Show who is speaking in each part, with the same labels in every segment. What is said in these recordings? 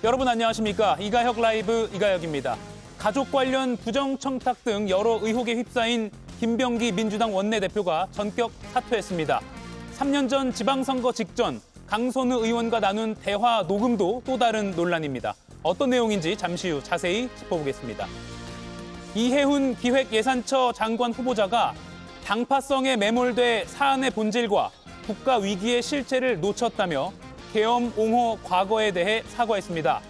Speaker 1: 여러분 안녕하십니까? 이가혁 라이브 이가혁입니다. 가족 관련 부정청탁 등 여러 의혹에 휩싸인 김병기 민주당 원내대표가 전격 사퇴했습니다. 3년 전 지방선거 직전 강선우 의원과 나눈 대화 녹음도 또 다른 논란입니다. 어떤 내용인지 잠시 후 자세히 짚어보겠습니다. 이해훈 기획예산처 장관 후보자가 당파성에 매몰돼 사안의 본질과 국가 위기의 실체를 놓쳤다며 계엄 옹호 과거에 대해 사과했습니다.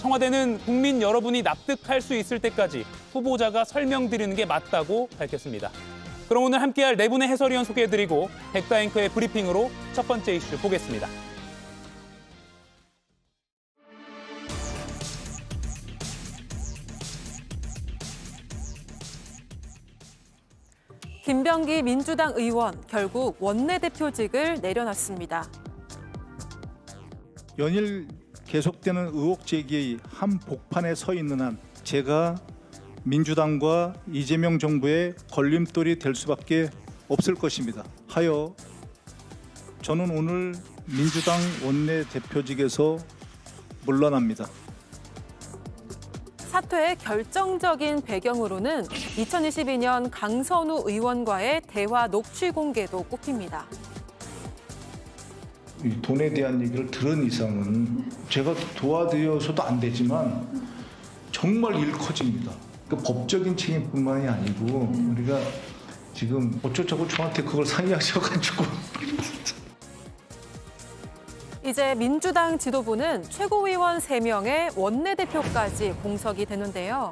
Speaker 1: 청와대는 국민 여러분이 납득할 수 있을 때까지 후보자가 설명드리는 게 맞다고 밝혔습니다. 그럼 오늘 함께할 네 분의 해설위원 소개해드리고 백다 앵커의 브리핑으로 첫 번째 이슈 보겠습니다.
Speaker 2: 김병기 민주당 의원 결국 원내대표직을 내려놨습니다.
Speaker 3: 연일 계속되는 의혹 제기의 한복판에 서 있는 한 제가 민주당과 이재명 정부의 걸림돌이 될 수밖에 없을 것입니다. 하여 저는 오늘 민주당 원내대표직에서 물러납니다.
Speaker 2: 사퇴의 결정적인 배경으로는 2022년 강선우 의원과의 대화 녹취 공개도 꼽힙니다.
Speaker 3: 이 돈에 대한 얘기를 들은 이상은 제가 도와드려서도 안 되지만 정말 일 커집니다. 그 법적인 책임뿐만이 아니고 우리가 지금 어쩌자고 저한테 그걸 상의하셔가지고
Speaker 2: 이제 민주당 지도부는 최고위원 3명의 원내대표까지 공석이 되는데요.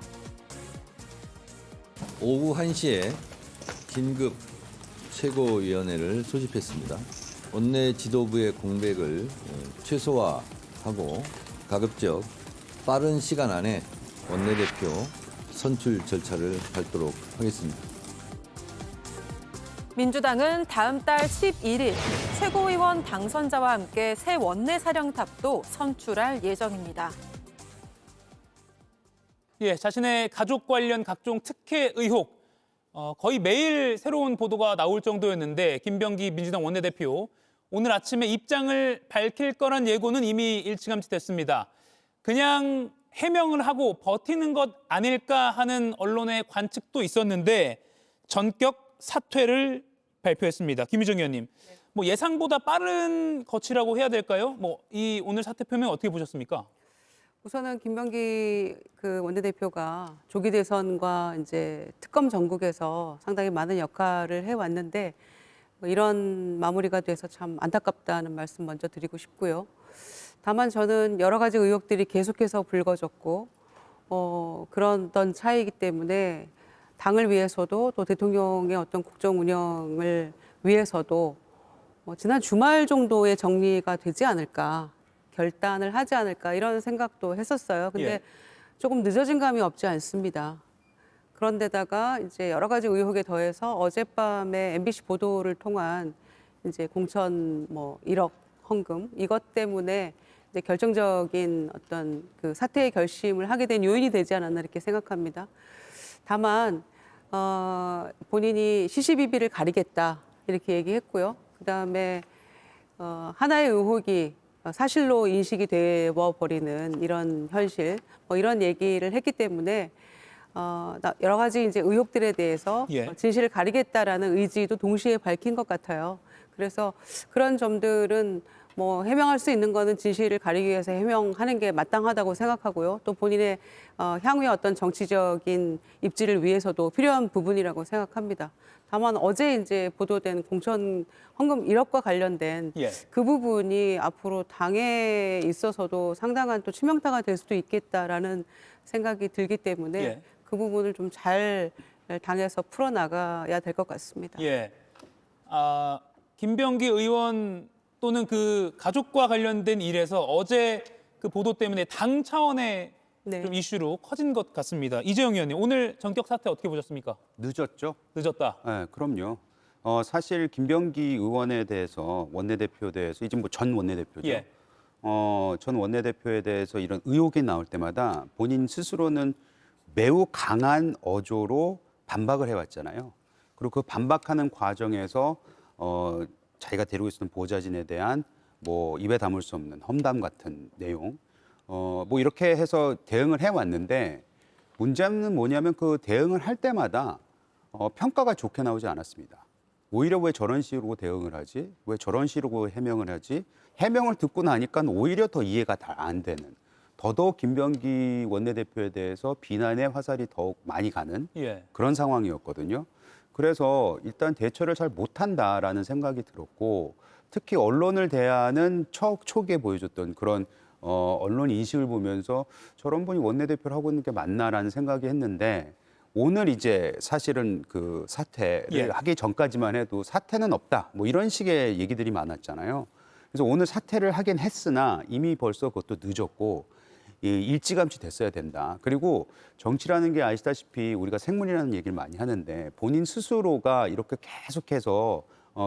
Speaker 4: 오후 1시에 긴급 최고위원회를 소집했습니다. 원내 지도부의 공백을 최소화하고 가급적 빠른 시간 안에 원내대표 선출 절차를 밟도록 하겠습니다.
Speaker 2: 민주당은 다음 달 11일 최고위원 당선자와 함께 새 원내사령탑도 선출할 예정입니다.
Speaker 1: 자신의 가족 관련 각종 특혜 의혹, 거의 매일 새로운 보도가 나올 정도였는데 김병기 민주당 원내대표 오늘 아침에 입장을 밝힐 거란 예고는 이미 일찌감치 됐습니다. 그냥 해명을 하고 버티는 것 아닐까 하는 언론의 관측도 있었는데 전격 사퇴를 발표했습니다. 김유정 의원님, 예상보다 빠른 거취라고 해야 될까요? 이 오늘 사퇴 표명 어떻게 보셨습니까?
Speaker 5: 우선은 김병기 원내대표가 조기 대선과 이제 특검 전국에서 상당히 많은 역할을 해왔는데 이런 마무리가 돼서 참 안타깝다는 말씀 먼저 드리고 싶고요. 다만 저는 여러 가지 의혹들이 계속해서 불거졌고 그런 차이이기 때문에 당을 위해서도 또 대통령의 어떤 국정 운영을 위해서도 지난 주말 정도의 정리가 되지 않을까, 결단을 하지 않을까 이런 생각도 했었어요. 근데 조금 늦어진 감이 없지 않습니다. 그런데다가 이제 여러 가지 의혹에 더해서 어젯밤에 MBC 보도를 통한 이제 공천 1억 헌금 이것 때문에 이제 결정적인 어떤 그 사퇴의 결심을 하게 된 요인이 되지 않았나 이렇게 생각합니다. 다만 본인이 시시비비를 가리겠다 이렇게 얘기했고요. 그다음에 하나의 의혹이 사실로 인식이 되어버리는 이런 현실, 이런 얘기를 했기 때문에 여러 가지 이제 의혹들에 대해서 진실을 가리겠다라는 의지도 동시에 밝힌 것 같아요. 그래서 그런 점들은 해명할 수 있는 거는 진실을 가리기 위해서 해명하는 게 마땅하다고 생각하고요. 또 본인의 향후의 어떤 정치적인 입지를 위해서도 필요한 부분이라고 생각합니다. 다만 어제 이제 보도된 공천 헌금 1억과 관련된 그 부분이 앞으로 당에 있어서도 상당한 또 치명타가 될 수도 있겠다라는 생각이 들기 때문에 그 부분을 좀 잘 당에서 풀어나가야 될 것 같습니다.
Speaker 1: 김병기 의원 또는 그 가족과 관련된 일에서 어제 그 보도 때문에 당 차원의 좀 이슈로 커진 것 같습니다. 이재용 의원님, 오늘 전격 사퇴 어떻게 보셨습니까?
Speaker 6: 늦었죠.
Speaker 1: 늦었다.
Speaker 6: 네, 그럼요. 사실 김병기 의원에 대해서 원내대표에 대해서 이제 전 원내대표죠. 전 원내대표에 대해서 이런 의혹이 나올 때마다 본인 스스로는 매우 강한 어조로 반박을 해왔잖아요. 그리고 그 반박하는 과정에서 자기가 데리고 있었던 보좌진에 대한 입에 담을 수 없는 험담 같은 내용, 뭐 이렇게 해서 대응을 해왔는데 문제는 뭐냐면 그 대응을 할 때마다 평가가 좋게 나오지 않았습니다. 오히려 왜 저런 식으로 대응을 하지? 왜 저런 식으로 해명을 하지? 해명을 듣고 나니까 오히려 더 이해가 잘 안 되는, 더더욱 김병기 원내대표에 대해서 비난의 화살이 더욱 많이 가는
Speaker 1: 예.
Speaker 6: 그런 상황이었거든요. 그래서 일단 대처를 잘 못한다라는 생각이 들었고, 특히 언론을 대하는 초기에 보여줬던 그런 언론 인식을 보면서 저런 분이 원내대표를 하고 있는 게 맞나라는 생각이 했는데, 오늘 이제 사실은 그 사퇴를
Speaker 1: 예.
Speaker 6: 하기 전까지만 해도 사퇴는 없다, 뭐 이런 식의 얘기들이 많았잖아요. 그래서 오늘 사퇴를 하긴 했으나 이미 벌써 그것도 늦었고 일찌감치 됐어야 된다. 그리고 정치라는 게 아시다시피 우리가 생문이라는 얘기를 많이 하는데 본인 스스로가 이렇게 계속해서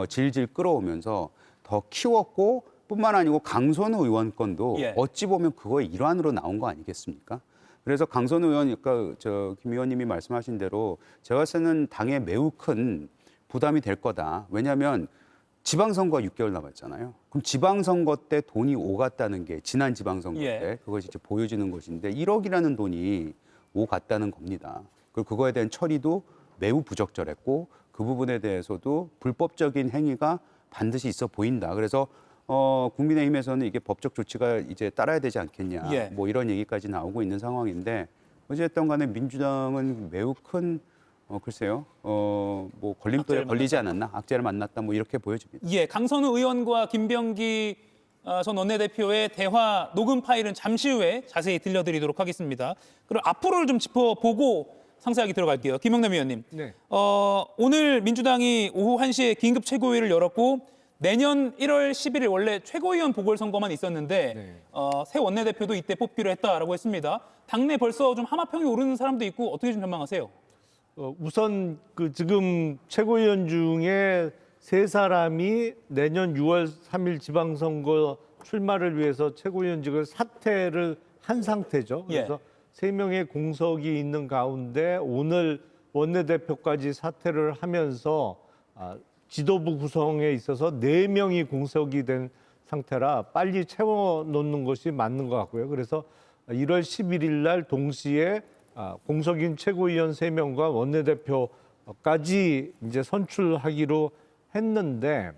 Speaker 6: 질질 끌어오면서 더 키웠고, 뿐만 아니고 강선우 의원 건도
Speaker 1: 예.
Speaker 6: 어찌 보면 그거의 일환으로 나온 거 아니겠습니까? 그래서 강선우 의원, 그러니까 김 의원님이 말씀하신 대로 제가 봤을 때는 당에 매우 큰 부담이 될 거다. 왜냐하면 지방선거가 6개월 남았잖아요. 그럼 지방선거 때 돈이 오갔다는 게 지난 지방선거
Speaker 1: 예.
Speaker 6: 때 그것이 이제 보여지는 것인데 1억이라는 돈이 오갔다는 겁니다. 그리고 그거에 대한 처리도 매우 부적절했고 그 부분에 대해서도 불법적인 행위가 반드시 있어 보인다. 그래서 국민의힘에서는 이게 법적 조치가 이제 따라야 되지 않겠냐.
Speaker 1: 예.
Speaker 6: 뭐 이런 얘기까지 나오고 있는 상황인데 어쨌든 간에 민주당은 매우 큰 글쎄요. 뭐 걸림돌에
Speaker 1: 악재를
Speaker 6: 걸리지 않았나? 악재를 만났다. 뭐 이렇게 보여집니다.
Speaker 1: 예, 강선우 의원과 김병기 전 원내대표의 대화 녹음 파일은 잠시 후에 자세히 들려드리도록 하겠습니다. 그럼 앞으로를 좀 짚어보고 상세하게 들어갈게요. 김영남 의원님.
Speaker 7: 네.
Speaker 1: 오늘 민주당이 오후 1시에 긴급 최고위를 열었고 내년 1월 11일 원래 최고위원 보궐선거만 있었는데
Speaker 7: 네.
Speaker 1: 새 원내대표도 이때 뽑기로 했다라고 했습니다. 당내 벌써 좀 하마평이 오르는 사람도 있고 어떻게 좀 전망하세요?
Speaker 7: 우선 그 지금 최고위원 중에 3사람이 내년 6월 3일 지방선거 출마를 위해서 최고위원직을 사퇴를 한 상태죠. 그래서
Speaker 1: 예.
Speaker 7: 3명의 공석이 있는 가운데 오늘 원내대표까지 사퇴를 하면서 지도부 구성에 있어서 4명이 공석이 된 상태라 빨리 채워놓는 것이 맞는 것 같고요. 그래서 1월 11일 날 동시에 공석인 최고위원 3명과 원내대표까지 이제 선출하기로 했는데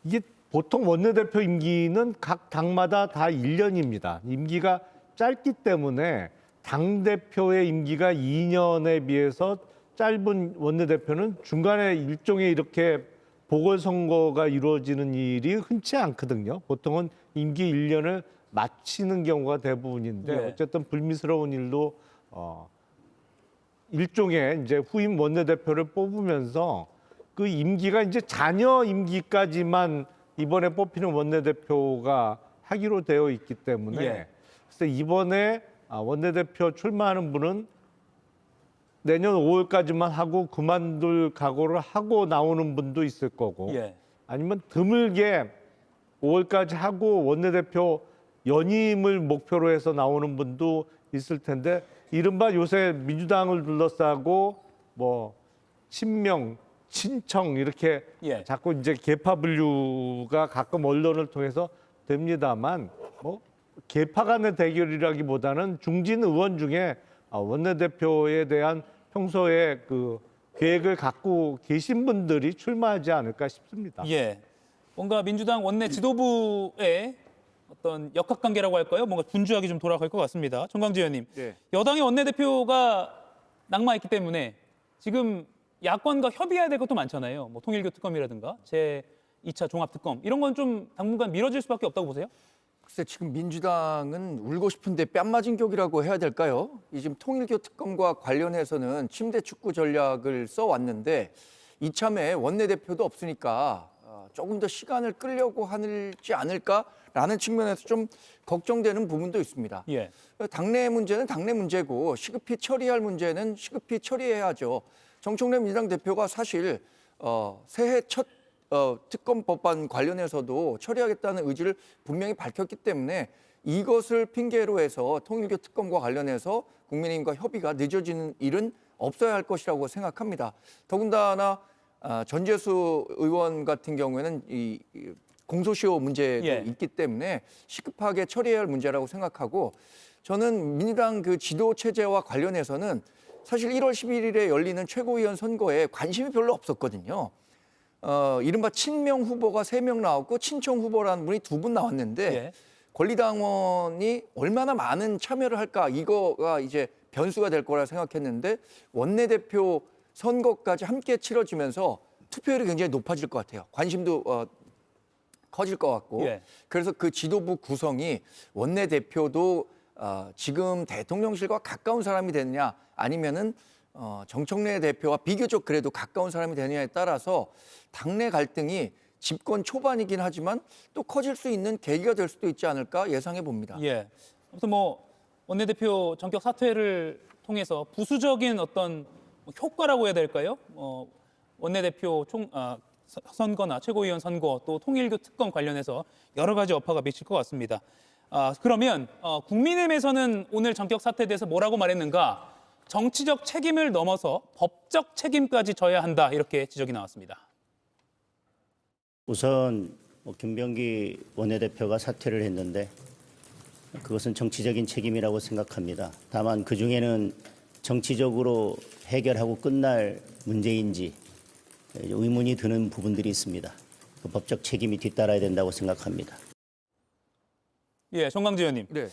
Speaker 7: 이게 보통 원내대표 임기는 각 당마다 다 1년입니다. 임기가 짧기 때문에 당대표의 임기가 2년에 비해서 짧은 원내대표는 중간에 일종의 이렇게 보궐선거가 이루어지는 일이 흔치 않거든요. 보통은 임기 1년을 마치는 경우가 대부분인데
Speaker 1: 네.
Speaker 7: 어쨌든 불미스러운 일로 일종의 이제 후임 원내대표를 뽑으면서 그 임기가 이제 잔여 임기까지만 이번에 뽑히는 원내대표가 하기로 되어 있기 때문에
Speaker 1: 예.
Speaker 7: 그래서 이번에 원내대표 출마하는 분은 내년 5월까지만 하고 그만둘 각오를 하고 나오는 분도 있을 거고
Speaker 1: 예.
Speaker 7: 아니면 드물게 5월까지 하고 원내대표 연임을 목표로 해서 나오는 분도 있을 텐데 이른바 요새 민주당을 둘러싸고 뭐 친명, 친청 이렇게
Speaker 1: 예.
Speaker 7: 자꾸 이제 계파 분류가 가끔 언론을 통해서 됩니다만 뭐 계파 간의 대결이라기보다는 중진 의원 중에 원내대표에 대한 평소에 그 계획을 갖고 계신 분들이 출마하지 않을까 싶습니다.
Speaker 1: 예. 뭔가 민주당 원내 지도부의 어떤 역학관계라고 할까요? 뭔가 분주하게 좀 돌아갈 것 같습니다. 정광재 의원님.
Speaker 7: 네.
Speaker 1: 여당의 원내대표가 낙마했기 때문에 지금 야권과 협의해야 될 것도 많잖아요. 뭐 통일교 특검이라든가 제2차 종합특검 이런 건 좀 당분간 미뤄질 수밖에 없다고 보세요?
Speaker 8: 글쎄 지금 민주당은 울고 싶은데 뺨 맞은 격이라고 해야 될까요? 이 지금 통일교 특검과 관련해서는 침대 축구 전략을 써왔는데 이참에 원내대표도 없으니까 조금 더 시간을 끌려고 하지 않을까라는 측면에서 좀 걱정되는 부분도 있습니다.
Speaker 1: 예.
Speaker 8: 당내 문제는 당내 문제고 시급히 처리할 문제는 시급히 처리해야죠. 정청래 민주당 대표가 사실 새해 첫 특검 법안 관련해서도 처리하겠다는 의지를 분명히 밝혔기 때문에 이것을 핑계로 해서 통일교 특검과 관련해서 국민의힘과 협의가 늦어지는 일은 없어야 할 것이라고 생각합니다. 더군다나 전재수 의원 같은 경우에는 이 공소시효 문제도
Speaker 1: 예.
Speaker 8: 있기 때문에 시급하게 처리해야 할 문제라고 생각하고 저는 민주당 그 지도 체제와 관련해서는 사실 1월 11일에 열리는 최고위원 선거에 관심이 별로 없었거든요. 이른바 친명 후보가 3명 나왔고 친청 후보라는 분이 2분 나왔는데
Speaker 1: 예.
Speaker 8: 권리당원이 얼마나 많은 참여를 할까 이거가 이제 변수가 될 거라 생각했는데 원내대표 선거까지 함께 치러지면서 투표율이 굉장히 높아질 것 같아요. 관심도 커질 것 같고
Speaker 1: 예.
Speaker 8: 그래서 그 지도부 구성이 원내대표도 지금 대통령실과 가까운 사람이 되느냐 아니면은 정청래 대표와 비교적 그래도 가까운 사람이 되느냐에 따라서 당내 갈등이 집권 초반이긴 하지만 또 커질 수 있는 계기가 될 수도 있지 않을까 예상해 봅니다.
Speaker 1: 예. 아무튼 뭐 원내대표 전격 사퇴를 통해서 부수적인 어떤 효과라고 해야 될까요? 원내대표 선거나 최고위원 선거 또 통일교 특검 관련해서 여러 가지 여파가 미칠 것 같습니다. 그러면 국민의힘에서는 오늘 전격 사퇴에 대해서 뭐라고 말했는가? 정치적 책임을 넘어서 법적 책임까지 져야 한다 이렇게 지적이 나왔습니다.
Speaker 9: 우선 김병기 원내대표가 사퇴를 했는데 그것은 정치적인 책임이라고 생각합니다. 다만 그중에는 정치적으로 해결하고 끝날 문제인지 의문이 드는 부분들이 있습니다. 그 법적 책임이 뒤따라야 된다고 생각합니다.
Speaker 1: 예, 정광재 의원님.
Speaker 8: 네.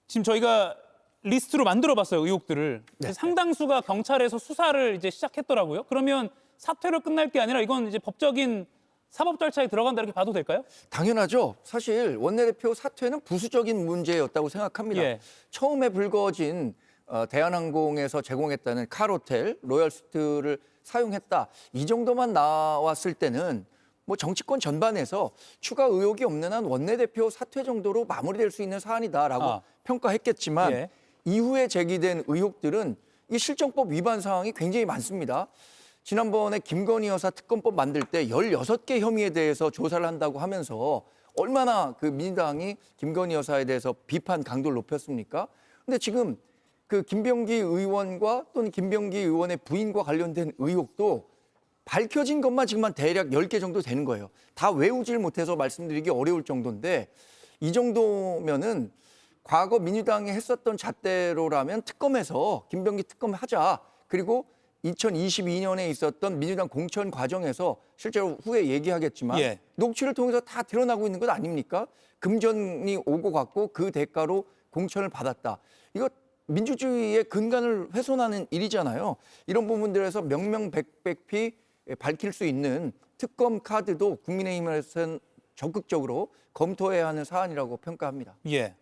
Speaker 1: 지금 저희가 리스트로 만들어봤어요, 의혹들을.
Speaker 8: 네.
Speaker 1: 상당수가 경찰에서 수사를 이제 시작했더라고요. 그러면 사퇴로 끝날 게 아니라 이건 이제 법적인 사법 절차에 들어간다 이렇게 봐도 될까요?
Speaker 8: 당연하죠. 사실 원내대표 사퇴는 부수적인 문제였다고 생각합니다.
Speaker 1: 예.
Speaker 8: 처음에 불거진 대한항공에서 제공했다는 카로텔, 로얄스트를 사용했다. 이 정도만 나왔을 때는 뭐 정치권 전반에서 추가 의혹이 없는 한 원내대표 사퇴 정도로 마무리될 수 있는 사안이다라고 평가했겠지만
Speaker 1: 예.
Speaker 8: 이후에 제기된 의혹들은 이 실정법 위반 사항이 굉장히 많습니다. 지난번에 김건희 여사 특검법 만들 때 16개 혐의에 대해서 조사를 한다고 하면서 얼마나 그 민주당이 김건희 여사에 대해서 비판 강도를 높였습니까? 근데 지금 그 김병기 의원과 또는 김병기 의원의 부인과 관련된 의혹도 밝혀진 것만 지금 한 대략 10개 정도 되는 거예요. 다 외우질 못해서 말씀드리기 어려울 정도인데 이 정도면은 과거 민주당이 했었던 잣대로라면 특검에서 김병기 특검 하자. 그리고 2022년에 있었던 민주당 공천 과정에서 실제로 후에 얘기하겠지만
Speaker 1: 예.
Speaker 8: 녹취를 통해서 다 드러나고 있는 것 아닙니까? 금전이 오고 갔고 그 대가로 공천을 받았다. 이거 민주주의의 근간을 훼손하는 일이잖아요. 이런 부분들에서 명명백백히 밝힐 수 있는 특검 카드도 국민의힘에서는 적극적으로 검토해야 하는 사안이라고 평가합니다.
Speaker 1: 예.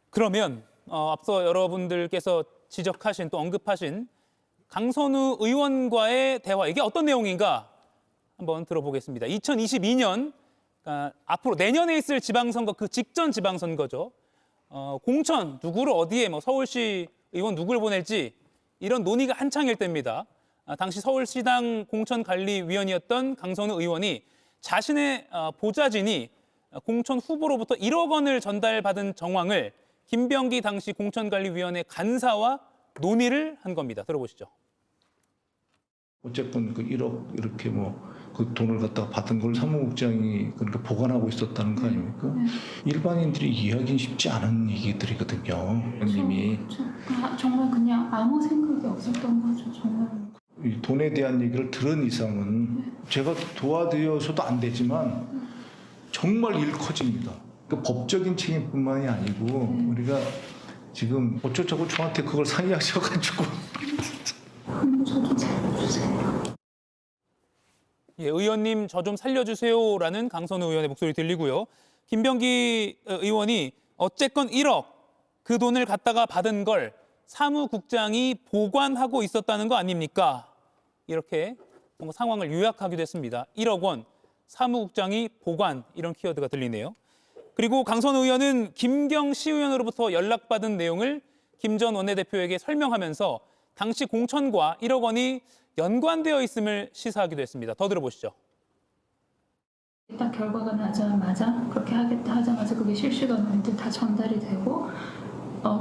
Speaker 1: 그러면 앞서 여러분들께서 지적하신 또 언급하신 강선우 의원과의 대화 이게 어떤 내용인가 한번 들어보겠습니다. 2022년 앞으로 내년에 있을 지방선거 그 직전 지방선거죠. 공천 누구를 어디에 서울시 의원 누구를 보낼지 이런 논의가 한창일 때입니다. 당시 서울시당 공천관리위원이었던 강선우 의원이 자신의 보좌진이 공천 후보로부터 1억 원을 전달받은 정황을 김병기 당시 공천관리위원회 간사와 논의를 한 겁니다. 들어보시죠.
Speaker 3: 어쨌건 그 1억 이렇게 그 돈을 갖다가 받은 걸 사무국장이 그러니까 보관하고 있었다는 거 아닙니까? 일반인들이 이해하기 쉽지 않은 얘기들이거든요. 형님이
Speaker 10: 정말 그냥 아무 생각이 없었던 거죠. 정말.
Speaker 3: 이 돈에 대한 얘기를 들은 이상은 제가 도와드려서도 안 되지만 정말 일 커집니다. 그 법적인 책임뿐만이 아니고 우리가 지금 어쩌자고 저한테 그걸 상의하셔가지고
Speaker 10: 저도 살려주세요.
Speaker 1: 예, 의원님 저 좀 살려주세요라는 강선우 의원의 목소리 들리고요. 김병기 의원이 어쨌건 1억 그 돈을 갖다가 받은 걸 사무국장이 보관하고 있었다는 거 아닙니까? 이렇게 뭔가 상황을 요약하기도 했습니다. 1억 원 사무국장이 보관 이런 키워드가 들리네요. 그리고 강선우 의원은 김경 시의원으로부터 연락받은 내용을 김 전 원내대표에게 설명하면서 당시 공천과 1억 원이 연관되어 있음을 시사하기도 했습니다. 더 들어보시죠.
Speaker 10: 딱 결과가 나자마자 그렇게 하겠다 하자마자 그게 실시간으로 다 전달이 되고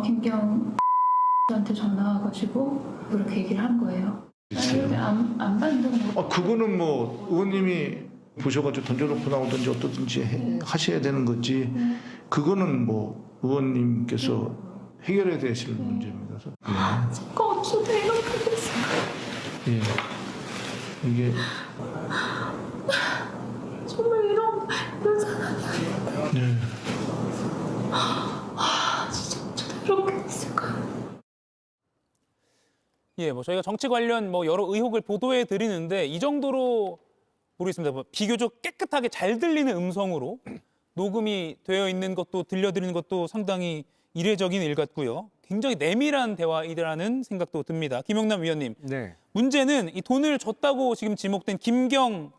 Speaker 10: 김경한테 전화 와가지고 그렇게 얘기를 한 거예요. 아니, 안 받는다고.
Speaker 3: 그거는 의원님이 보셔가지고 던져놓고 나오든지 어떠든지 하셔야 되는 거지. 그거는 뭐 의원님께서 해결해야 되실 문제입니다. 그래서
Speaker 10: 그거 없는데 이렇게 됐어.
Speaker 3: 예, 이게
Speaker 10: 정말 이런 사람이 아니야.
Speaker 3: 네.
Speaker 10: 진짜 어쩌다 이렇게 됐을까.
Speaker 1: 예, 뭐 저희가 정치 관련 뭐 여러 의혹을 보도해 드리는데 이 정도로 모르겠습니다. 뭐 비교적 깨끗하게 잘 들리는 음성으로 녹음이 되어 있는 것도 들려드리는 것도 상당히 이례적인 일 같고요. 굉장히 내밀한 대화이라는 생각도 듭니다. 김영남 위원님,
Speaker 7: 네.
Speaker 1: 문제는 이 돈을 줬다고 지금 지목된 김경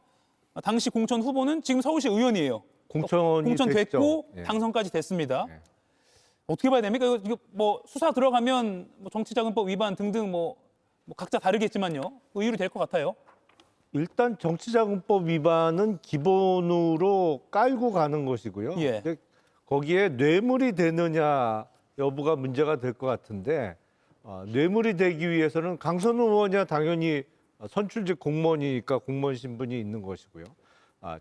Speaker 1: 당시 공천 후보는 지금 서울시 의원이에요.
Speaker 7: 공천이
Speaker 1: 공천
Speaker 7: 됐죠.
Speaker 1: 됐고
Speaker 7: 예.
Speaker 1: 당선까지 됐습니다.
Speaker 7: 네.
Speaker 1: 어떻게 봐야 됩니까? 이거 뭐 수사 들어가면 뭐 정치자금법 위반 등등 뭐 각자 다르겠지만요. 의율이 될 것 같아요.
Speaker 7: 일단 정치자금법 위반은 기본으로 깔고 가는 것이고요.
Speaker 1: 예.
Speaker 7: 근데 거기에 뇌물이 되느냐 여부가 문제가 될 것 같은데 뇌물이 되기 위해서는 강선우 의원이야 당연히 선출직 공무원이니까 공무원 신분이 있는 것이고요.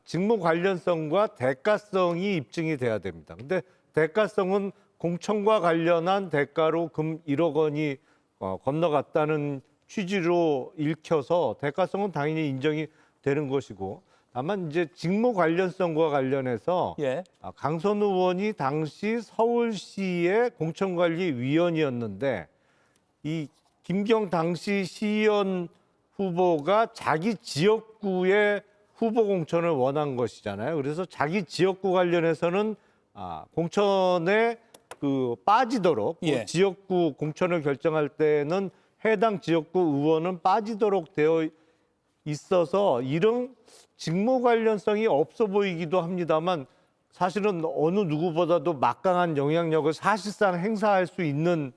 Speaker 7: 직무 관련성과 대가성이 입증이 돼야 됩니다. 근데 대가성은 공천과 관련한 대가로 금 1억 원이 건너갔다는 취지로 읽혀서 대가성은 당연히 인정이 되는 것이고, 다만 이제 직무 관련성과 관련해서
Speaker 1: 예.
Speaker 7: 강선우 의원이 당시 서울시의 공천관리위원이었는데 이 김경 당시 시의원 후보가 자기 지역구의 후보 공천을 원한 것이잖아요. 그래서 자기 지역구 관련해서는 공천에 빠지도록
Speaker 1: 예.
Speaker 7: 지역구 공천을 결정할 때는 해당 지역구 의원은 빠지도록 되어 있어서 이런 직무 관련성이 없어 보이기도 합니다만 사실은 어느 누구보다도 막강한 영향력을 사실상 행사할 수 있는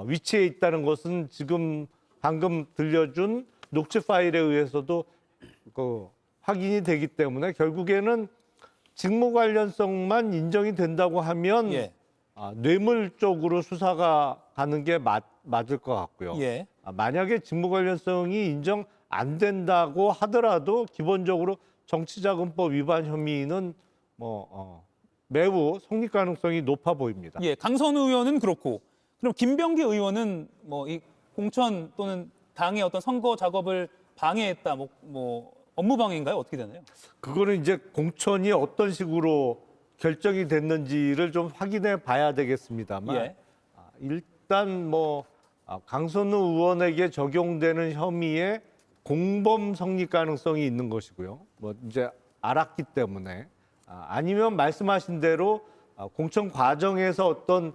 Speaker 7: 위치에 있다는 것은 지금 방금 들려준 녹취 파일에 의해서도 확인이 되기 때문에 결국에는 직무 관련성만 인정이 된다고 하면
Speaker 1: 예.
Speaker 7: 뇌물 쪽으로 수사가 가는 게 맞을 것 같고요.
Speaker 1: 예.
Speaker 7: 만약에 직무 관련성이 인정 안 된다고 하더라도 기본적으로 정치자금법 위반 혐의는 매우 성립 가능성이 높아 보입니다.
Speaker 1: 예, 강선우 의원은 그렇고, 그럼 김병기 의원은 뭐 이 공천 또는 당의 어떤 선거 작업을 방해했다, 뭐 업무 방해인가요? 어떻게 되나요?
Speaker 7: 그거는 이제 공천이 어떤 식으로 결정이 됐는지를 좀 확인해 봐야 되겠습니다만
Speaker 1: 예.
Speaker 7: 일단 강선우 의원에게 적용되는 혐의에 공범 성립 가능성이 있는 것이고요. 이제 알았기 때문에 아니면 말씀하신 대로 공천 과정에서 어떤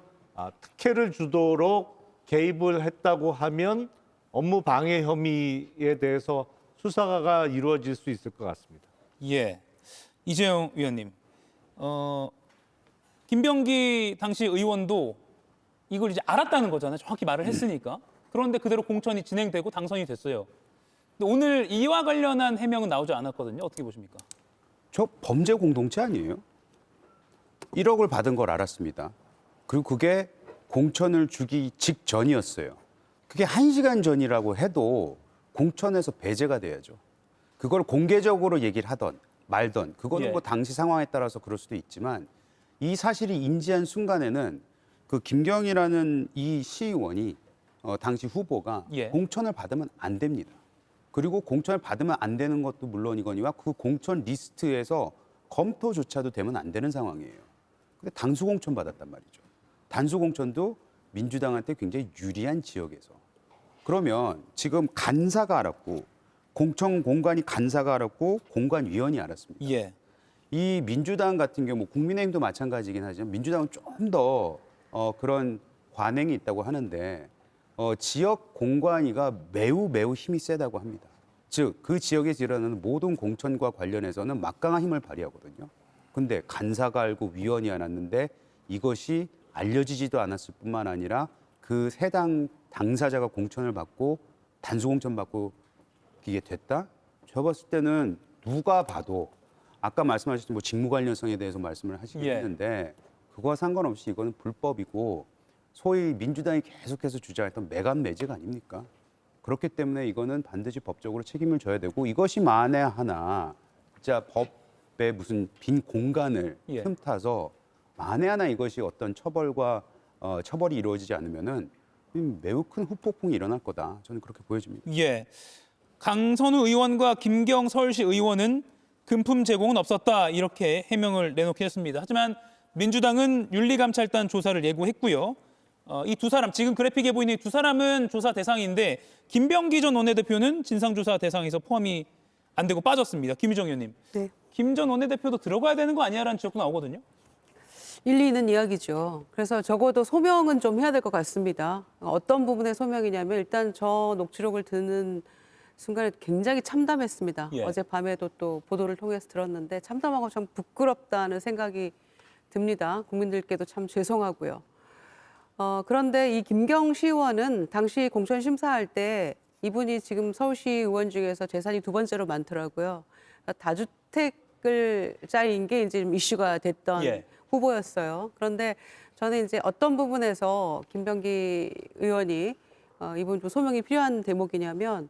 Speaker 7: 특혜를 주도록 개입을 했다고 하면 업무 방해 혐의에 대해서 수사가 이루어질 수 있을 것 같습니다.
Speaker 1: 예. 이재용 위원님, 김병기 당시 의원도 이걸 이제 알았다는 거잖아요. 정확히 말을 했으니까. 그런데 그대로 공천이 진행되고 당선이 됐어요. 근데 오늘 이와 관련한 해명은 나오지 않았거든요. 어떻게 보십니까?
Speaker 6: 저 범죄 공동체 아니에요? 1억을 받은 걸 알았습니다. 그리고 그게 공천을 주기 직전이었어요. 그게 1시간 전이라고 해도 공천에서 배제가 돼야죠. 그걸 공개적으로 얘기를 하던 말던 그거는
Speaker 1: 예.
Speaker 6: 뭐 당시 상황에 따라서 그럴 수도 있지만 이 사실이 인지한 순간에는 그 김경이라는 이 시의원이 당시 후보가
Speaker 1: 예.
Speaker 6: 공천을 받으면 안 됩니다. 그리고 공천을 받으면 안 되는 것도 물론이거니와 그 공천 리스트에서 검토조차도 되면 안 되는 상황이에요. 근데 당수 공천 받았단 말이죠. 단수 공천도 민주당한테 굉장히 유리한 지역에서. 그러면 지금 간사가 알았고 공천 공관이 간사가 알았고 공관위원이 알았습니다.
Speaker 1: 예.
Speaker 6: 이 민주당 같은 경우 국민의힘도 마찬가지긴 하지만 민주당은 좀 더 그런 관행이 있다고 하는데 지역 공관위가 매우 힘이 세다고 합니다. 즉 그 지역에서 일어나는 모든 공천과 관련해서는 막강한 힘을 발휘하거든요. 근데 간사가 알고 위원이 알았는데 이것이 알려지지도 않았을 뿐만 아니라 그 해당 당사자가 공천을 받고 단수 공천 받고 이게 됐다? 제가 봤을 때는 누가 봐도 아까 말씀하셨던 뭐 직무 관련성에 대해서 말씀을 하시긴
Speaker 1: 예.
Speaker 6: 했는데 그거와 상관없이 이거는 불법이고 소위 민주당이 계속해서 주장했던 매감 매직 아닙니까? 그렇기 때문에 이거는 반드시 법적으로 책임을 져야 되고 이것이 만에 하나 진짜 법에 무슨 빈 공간을
Speaker 1: 예.
Speaker 6: 틈타서 만에 하나 이것이 어떤 처벌이 이루어지지 않으면은 매우 큰 후폭풍이 일어날 거다. 저는 그렇게 보여집니다.
Speaker 1: 예. 강선우 의원과 김경 서울시 의원은 금품 제공은 없었다 이렇게 해명을 내놓긴 했습니다. 하지만 민주당은 윤리감찰단 조사를 예고했고요. 이 두 사람, 지금 그래픽에 보이는 이 두 사람은 조사 대상인데 김병기 전 원내대표는 진상조사 대상에서 포함이 안 되고 빠졌습니다. 김유정 의원님.
Speaker 5: 네.
Speaker 1: 김 전 원내대표도 들어가야 되는 거 아니야라는 지적도 나오거든요.
Speaker 5: 일리 있는 이야기죠. 그래서 적어도 소명은 좀 해야 될 것 같습니다. 어떤 부분의 소명이냐면 일단 저 녹취록을 듣는 순간에 굉장히 참담했습니다.
Speaker 1: 예.
Speaker 5: 어젯밤에도 또 보도를 통해서 들었는데 참담하고 참 부끄럽다는 생각이 듭니다. 국민들께도 참 죄송하고요. 그런데 이 김경 시의원은 당시 공천 심사할 때 이분이 지금 서울시 의원 중에서 재산이 두 번째로 많더라고요. 그러니까 다주택자인 게 이제 좀 이슈가 됐던
Speaker 1: 예.
Speaker 5: 후보였어요. 그런데 저는 이제 어떤 부분에서 김병기 의원이 이분 좀 소명이 필요한 대목이냐면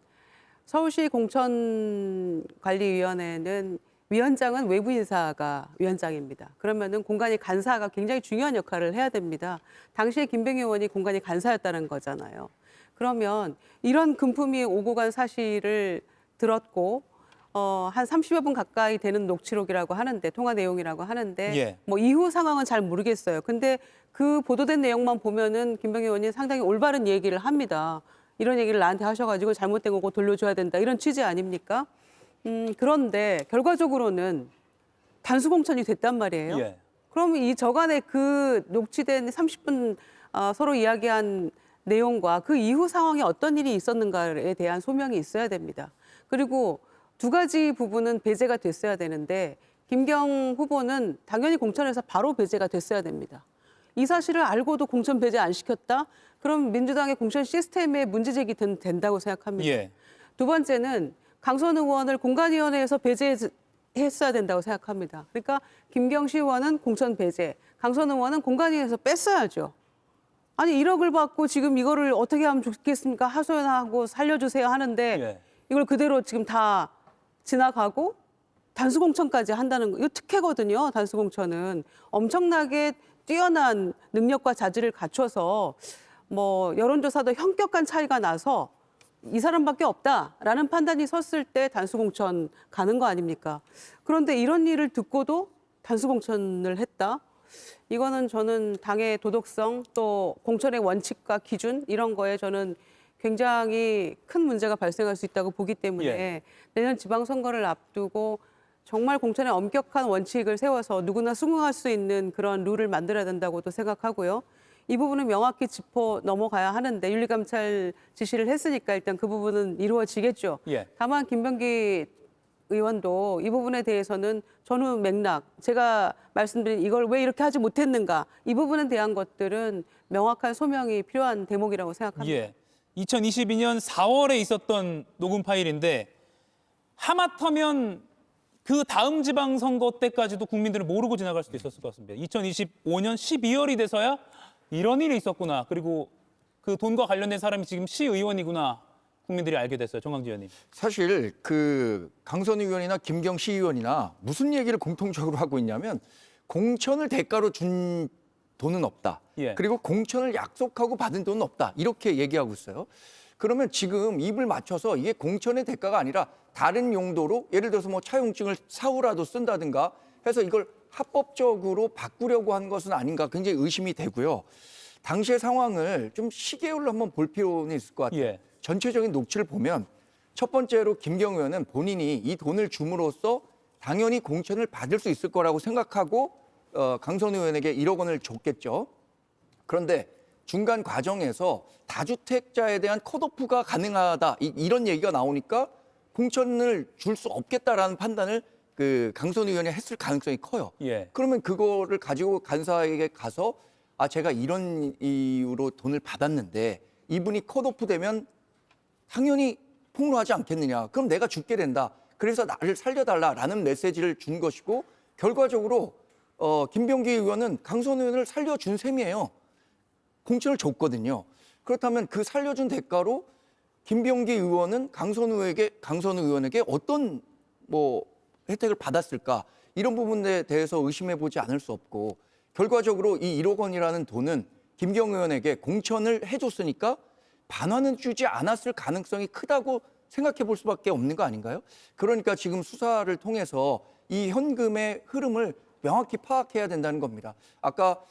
Speaker 5: 서울시 공천관리위원회는 위원장은 외부 인사가 위원장입니다. 그러면은 공간이 간사가 굉장히 중요한 역할을 해야 됩니다. 당시에 김병기 의원이 공간이 간사였다는 거잖아요. 그러면 이런 금품이 오고 간 사실을 들었고 한 30여 분 가까이 되는 녹취록이라고 하는데 통화 내용이라고 하는데
Speaker 1: 예.
Speaker 5: 뭐 이후 상황은 잘 모르겠어요. 근데 그 보도된 내용만 보면은 김병기 의원이 상당히 올바른 얘기를 합니다. 이런 얘기를 나한테 하셔가지고 잘못된 거고 돌려줘야 된다 이런 취지 아닙니까? 그런데 결과적으로는 단수 공천이 됐단 말이에요.
Speaker 1: 예.
Speaker 5: 그럼 이 저간에 그 녹취된 30분 서로 이야기한 내용과 그 이후 상황에 어떤 일이 있었는가에 대한 소명이 있어야 됩니다. 그리고 두 가지 부분은 배제가 됐어야 되는데 김경 후보는 당연히 공천에서 바로 배제가 됐어야 됩니다. 이 사실을 알고도 공천 배제 안 시켰다? 그럼 민주당의 공천 시스템에 문제 제기된다고 생각합니다.
Speaker 1: 예.
Speaker 5: 두 번째는 강선 의원을 공관위원회에서 배제했어야 된다고 생각합니다. 그러니까 김경시 의원은 공천 배제, 강선 의원은 공관위에서 뺐어야죠. 아니 1억을 받고 지금 이거를 어떻게 하면 좋겠습니까? 하소연하고 살려주세요 하는데
Speaker 1: 예.
Speaker 5: 이걸 그대로 지금 다 지나가고 단수공천까지 한다는 거. 이거 특혜거든요. 단수공천은. 엄청나게 뛰어난 능력과 자질을 갖춰서 뭐 여론조사도 현격한 차이가 나서 이 사람밖에 없다라는 판단이 섰을 때 단수공천 가는 거 아닙니까? 그런데 이런 일을 듣고도 단수공천을 했다? 이거는 저는 당의 도덕성 또 공천의 원칙과 기준 이런 거에 저는 굉장히 큰 문제가 발생할 수 있다고 보기 때문에
Speaker 1: 예.
Speaker 5: 내년 지방선거를 앞두고 정말 공천의 엄격한 원칙을 세워서 누구나 수긍할 수 있는 그런 룰을 만들어야 된다고도 생각하고요. 이 부분은 명확히 짚어 넘어가야 하는데 윤리감찰 지시를 했으니까 일단 그 부분은 이루어지겠죠.
Speaker 1: 예.
Speaker 5: 다만 김병기 의원도 이 부분에 대해서는 전후 맥락, 제가 말씀드린 이걸 왜 이렇게 하지 못했는가 이 부분에 대한 것들은 명확한 소명이 필요한 대목이라고 생각합니다.
Speaker 1: 예. 2022년 4월에 있었던 녹음 파일인데 하마터면 그 다음 지방선거 때까지도 국민들은 모르고 지나갈 수도 있었을 것 같습니다. 2025년 12월이 돼서야 이런 일이 있었구나. 그리고 그 돈과 관련된 사람이 지금 시의원이구나. 국민들이 알게 됐어요. 정강지 의원님.
Speaker 8: 사실 그 강선 의원이나 김경시 의원이나 무슨 얘기를 공통적으로 하고 있냐면 공천을 대가로 준 돈은 없다.
Speaker 1: 예.
Speaker 8: 그리고 공천을 약속하고 받은 돈은 없다. 이렇게 얘기하고 있어요. 그러면 지금 입을 맞춰서 이게 공천의 대가가 아니라 다른 용도로 예를 들어서 뭐 차용증을 사후라도 쓴다든가 해서 이걸 합법적으로 바꾸려고 한 것은 아닌가 굉장히 의심이 되고요. 당시의 상황을 좀 시계열로 한번 볼 필요는 있을 것 같아요.
Speaker 1: 예.
Speaker 8: 전체적인 녹취를 보면 첫 번째로 김경 의원은 본인이 이 돈을 줌으로써 당연히 공천을 받을 수 있을 거라고 생각하고 강선 의원에게 1억 원을 줬겠죠. 그런데 중간 과정에서 다주택자에 대한 컷오프가 가능하다 이런 얘기가 나오니까 공천을 줄 수 없겠다라는 판단을 그 강선 의원이 했을 가능성이 커요.
Speaker 1: 예.
Speaker 8: 그러면 그거를 가지고 간사에게 가서 제가 이런 이유로 돈을 받았는데 이분이 컷오프 되면 당연히 폭로하지 않겠느냐. 그럼 내가 죽게 된다. 그래서 나를 살려달라라는 메시지를 준 것이고 결과적으로 김병기 의원은 강선 의원을 살려준 셈이에요. 공천을 줬거든요. 그렇다면 그 살려준 대가로 김병기 의원은 강선 의원에게 어떤 뭐 혜택을 받았을까? 이런 부분에 대해서 의심해 보지 않을 수 없고 결과적으로 이 1억 원이라는 돈은 김경 의원에게 공천을 해줬으니까 반환은 주지 않았을 가능성이 크다고 생각해 볼 수밖에 없는 거 아닌가요? 그러니까 지금 수사를 통해서 이 현금의 흐름을 명확히 파악해야 된다는 겁니다. 아까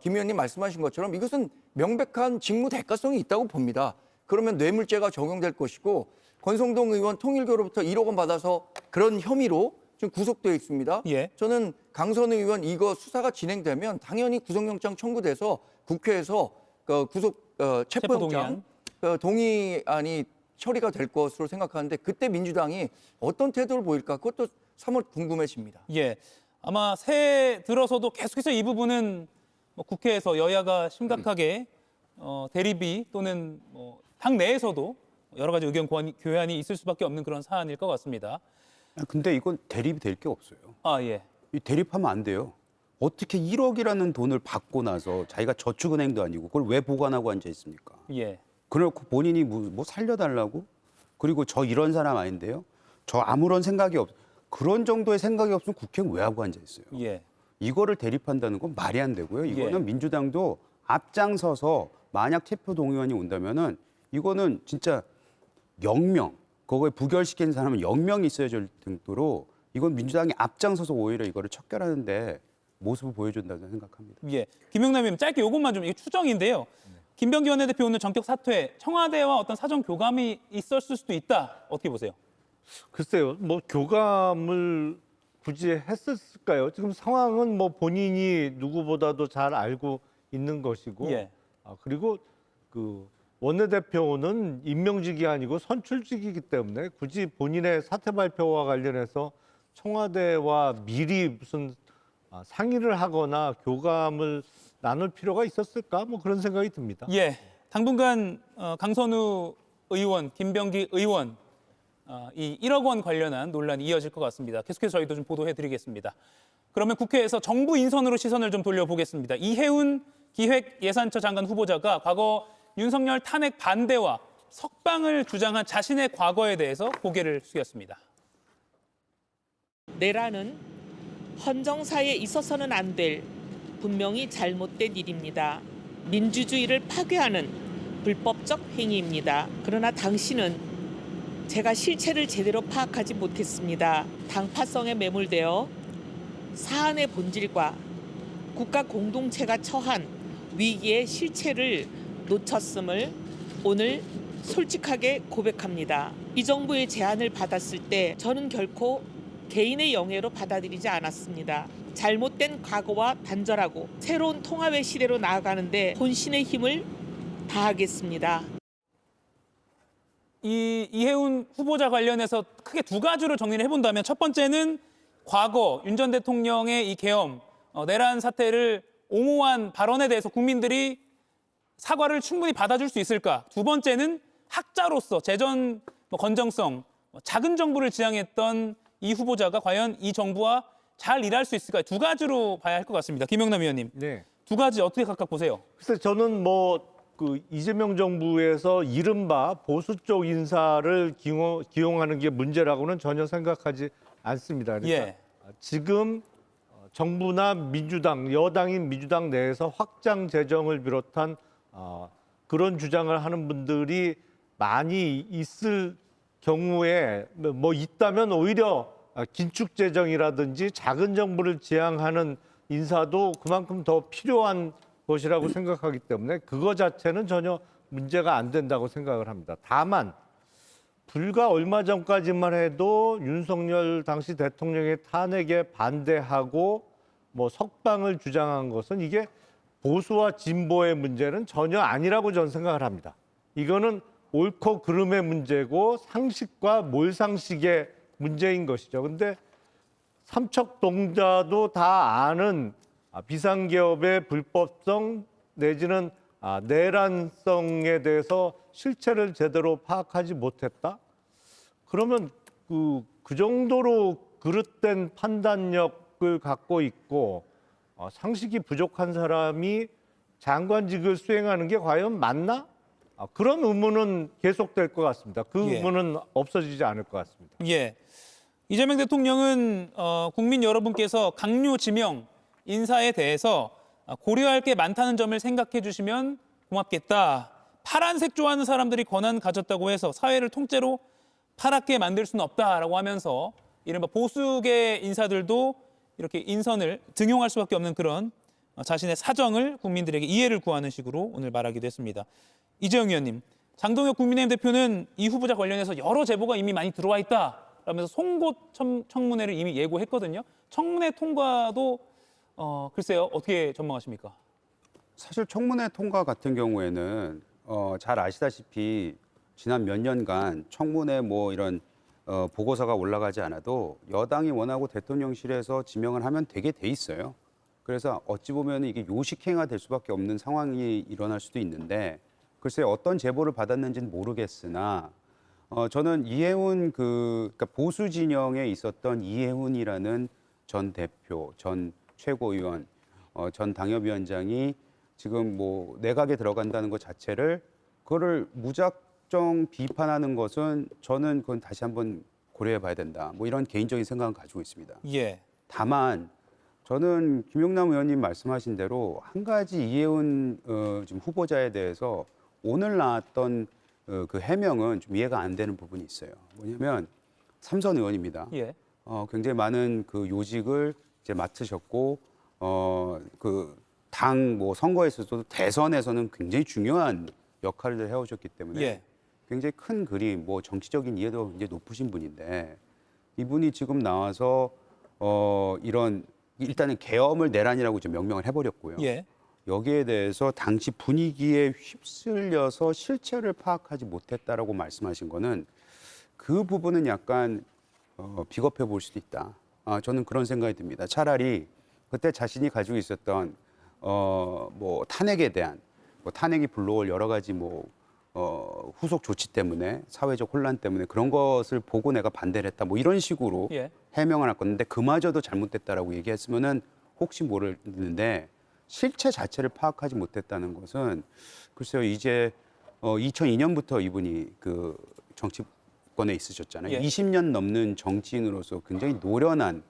Speaker 8: 김 의원님 말씀하신 것처럼 이것은 명백한 직무 대가성이 있다고 봅니다. 그러면 뇌물죄가 적용될 것이고 권성동 의원 통일교로부터 1억 원 받아서 그런 혐의로 지금 구속되어 있습니다.
Speaker 1: 예.
Speaker 8: 저는 강선우 의원 이거 수사가 진행되면 당연히 구속영장 청구돼서 국회에서 체포영장 동의안이 처리가 될 것으로 생각하는데 그때 민주당이 어떤 태도를 보일까 그것도 사뭇 궁금해집니다.
Speaker 1: 예, 아마 새해 들어서도 계속해서 이 부분은 뭐 국회에서 여야가 심각하게 대립이 또는 당 내에서도 여러 가지 의견 교환이 있을 수밖에 없는 그런 사안일 것 같습니다.
Speaker 6: 근데 이건 대립이 될 게 없어요.
Speaker 1: 아, 예.
Speaker 6: 이 대립하면 안 돼요. 어떻게 1억이라는 돈을 받고 나서 자기가 저축은행도 아니고 그걸 왜 보관하고 앉아 있습니까?
Speaker 1: 예.
Speaker 6: 그래놓고 본인이 뭐 살려달라고? 그리고 저 이런 사람 아닌데요? 저 아무런 생각이 없. 그런 정도의 생각이 없으면 국회는 왜 하고 앉아 있어요?
Speaker 1: 예.
Speaker 6: 이거를 대립한다는 건 말이 안 되고요. 이거는
Speaker 1: 예.
Speaker 6: 민주당도 앞장서서 만약 체포 동의안이 온다면은 이거는 진짜 영명, 그거에 부결시키는 사람은 영명이 있어야 될 정도로 이건 민주당이 앞장서서 오히려 이거를 척결하는데 모습을 보여준다고 생각합니다.
Speaker 1: 예. 김영남 의원 짧게 이것만 좀 이게 추정인데요. 김병기 원내대표 오늘 전격 사퇴, 청와대와 어떤 사전 교감이 있었을 수도 있다. 어떻게 보세요?
Speaker 7: 글쎄요, 뭐 교감을 굳이 했었을까요? 지금 상황은 뭐 본인이 누구보다도 잘 알고 있는 것이고,
Speaker 1: 예.
Speaker 7: 그리고 그 원내대표는 임명직이 아니고 선출직이기 때문에 굳이 본인의 사퇴 발표와 관련해서 청와대와 미리 무슨 상의를 하거나 교감을 나눌 필요가 있었을까? 뭐 그런 생각이 듭니다.
Speaker 1: 예. 당분간 강선우 의원, 김병기 의원 이 1억 원 관련한 논란이 이어질 것 같습니다. 계속해서 저희도 좀 보도해드리겠습니다. 그러면 국회에서 정부 인선으로 시선을 좀 돌려보겠습니다. 이해운 기획예산처 장관 후보자가 과거 윤석열 탄핵 반대와 석방을 주장한 자신의 과거에 대해서 고개를 숙였습니다.
Speaker 11: 내란은 헌정사에 있어서는 안 될 분명히 잘못된 일입니다. 민주주의를 파괴하는 불법적 행위입니다. 그러나 당신은 제가 실체를 제대로 파악하지 못했습니다. 당파성에 매몰되어 사안의 본질과 국가 공동체가 처한 위기의 실체를 놓쳤음을 오늘 솔직하게 고백합니다. 이 정부의 제안을 받았을 때 저는 결코 개인의 영예로 받아들이지 않았습니다. 잘못된 과거와 단절하고 새로운 통합의 시대로 나아가는데 혼신의 힘을 다하겠습니다.
Speaker 1: 이 이해운 후보자 관련해서 크게 두 가지로 정리를 해본다면 첫 번째는 과거 윤 전 대통령의 이 계엄, 내란 사태를 옹호한 발언에 대해서 국민들이 사과를 충분히 받아줄 수 있을까? 두 번째는 학자로서 재전 건정성, 작은 정부를 지향했던 이 후보자가 과연 이 정부와 잘 일할 수 있을까? 두 가지로 봐야 할 것 같습니다. 김영남 의원님.
Speaker 7: 네.
Speaker 1: 두 가지 어떻게 각각 보세요?
Speaker 7: 글쎄 저는 그 이재명 정부에서 이른바 보수 쪽 인사를 기용하는 게 문제라고는 전혀 생각하지 않습니다. 그러니까
Speaker 1: 예.
Speaker 7: 지금 정부나 민주당, 여당인 민주당 내에서 확장 재정을 비롯한 그런 주장을 하는 분들이 많이 있을 경우에 뭐 있다면 오히려 긴축 재정이라든지 작은 정부를 지향하는 인사도 그만큼 더 필요한 것이라고 생각하기 때문에 그거 자체는 전혀 문제가 안 된다고 생각을 합니다. 다만 불과 얼마 전까지만 해도 윤석열 당시 대통령의 탄핵에 반대하고 뭐 석방을 주장한 것은 이게 보수와 진보의 문제는 전혀 아니라고 저는 생각을 합니다. 이거는 옳고 그름의 문제고 상식과 몰상식의 문제인 것이죠. 근데 삼척동자도 다 아는 비상기업의 불법성 내지는 내란성에 대해서 실체를 제대로 파악하지 못했다? 그러면 그 정도로 그릇된 판단력을 갖고 있고 상식이 부족한 사람이 장관직을 수행하는 게 과연 맞나? 그런 의문은 계속될 것 같습니다. 그
Speaker 1: 예.
Speaker 7: 의문은 없어지지 않을 것 같습니다.
Speaker 1: 예. 이재명 대통령은 국민 여러분께서 강요 지명 인사에 대해서 고려할 게 많다는 점을 생각해 주시면 고맙겠다. 파란색 좋아하는 사람들이 권한 가졌다고 해서 사회를 통째로 파랗게 만들 수는 없다라고 하면서 이른바 보수계 인사들도 이렇게 인선을 등용할 수밖에 없는 그런 자신의 사정을 국민들에게 이해를 구하는 식으로 오늘 말하기도 했습니다. 이재용 의원님, 장동혁 국민의힘 대표는 이 후보자 관련해서 여러 제보가 이미 많이 들어와 있다. 라면서 송곳 청문회를 이미 예고했거든요. 청문회 통과도 글쎄요, 어떻게 전망하십니까?
Speaker 6: 사실 청문회 통과 같은 경우에는 잘 아시다시피 지난 몇 년간 청문회 뭐 이런 보고서가 올라가지 않아도 여당이 원하고 대통령실에서 지명을 하면 되게 돼 있어요. 그래서 어찌 보면 이게 요식행위가 될 수밖에 없는 상황이 일어날 수도 있는데 글쎄 어떤 제보를 받았는지는 모르겠으나 저는 이해훈 그러니까 보수 진영에 있었던 이해훈이라는 전 대표, 전 최고위원, 전 당협위원장이 지금 뭐 내각에 들어간다는 것 자체를 그거를 무작정 비판하는 것은 저는 그건 다시 한번 고려해 봐야 된다. 뭐 이런 개인적인 생각을 가지고 있습니다.
Speaker 1: 예.
Speaker 6: 다만 저는 김용남 의원님 말씀하신 대로 한 가지 이해훈 지금 후보자에 대해서 오늘 나왔던 그 해명은 좀 이해가 안 되는 부분이 있어요. 뭐냐면 삼선 의원입니다.
Speaker 1: 예.
Speaker 6: 굉장히 많은 그 요직을 이제 맡으셨고 그 당 뭐 선거에서도 대선에서는 굉장히 중요한 역할을 해오셨기 때문에
Speaker 1: 예.
Speaker 6: 굉장히 큰 그림, 뭐 정치적인 이해도 굉장히 높으신 분인데 이분이 지금 나와서 이런 일단은 계엄을 내란이라고 이제 명명을 해버렸고요.
Speaker 1: 예.
Speaker 6: 여기에 대해서 당시 분위기에 휩쓸려서 실체를 파악하지 못했다라고 말씀하신 거는 그 부분은 약간 비겁해 보일 수도 있다. 저는 그런 생각이 듭니다. 차라리 그때 자신이 가지고 있었던 뭐 탄핵에 대한 뭐 탄핵이 불러올 여러 가지 뭐 후속 조치 때문에 사회적 혼란 때문에 그런 것을 보고 내가 반대를 했다. 뭐 이런 식으로
Speaker 1: 예.
Speaker 6: 해명을 할 건데 그마저도 잘못됐다라고 얘기했으면은 혹시 모르는데 실체 자체를 파악하지 못했다는 것은 글쎄요 이제 2002년부터 이분이 그 정치권에 있으셨잖아요.
Speaker 1: 예.
Speaker 6: 20년 넘는 정치인으로서 굉장히 노련한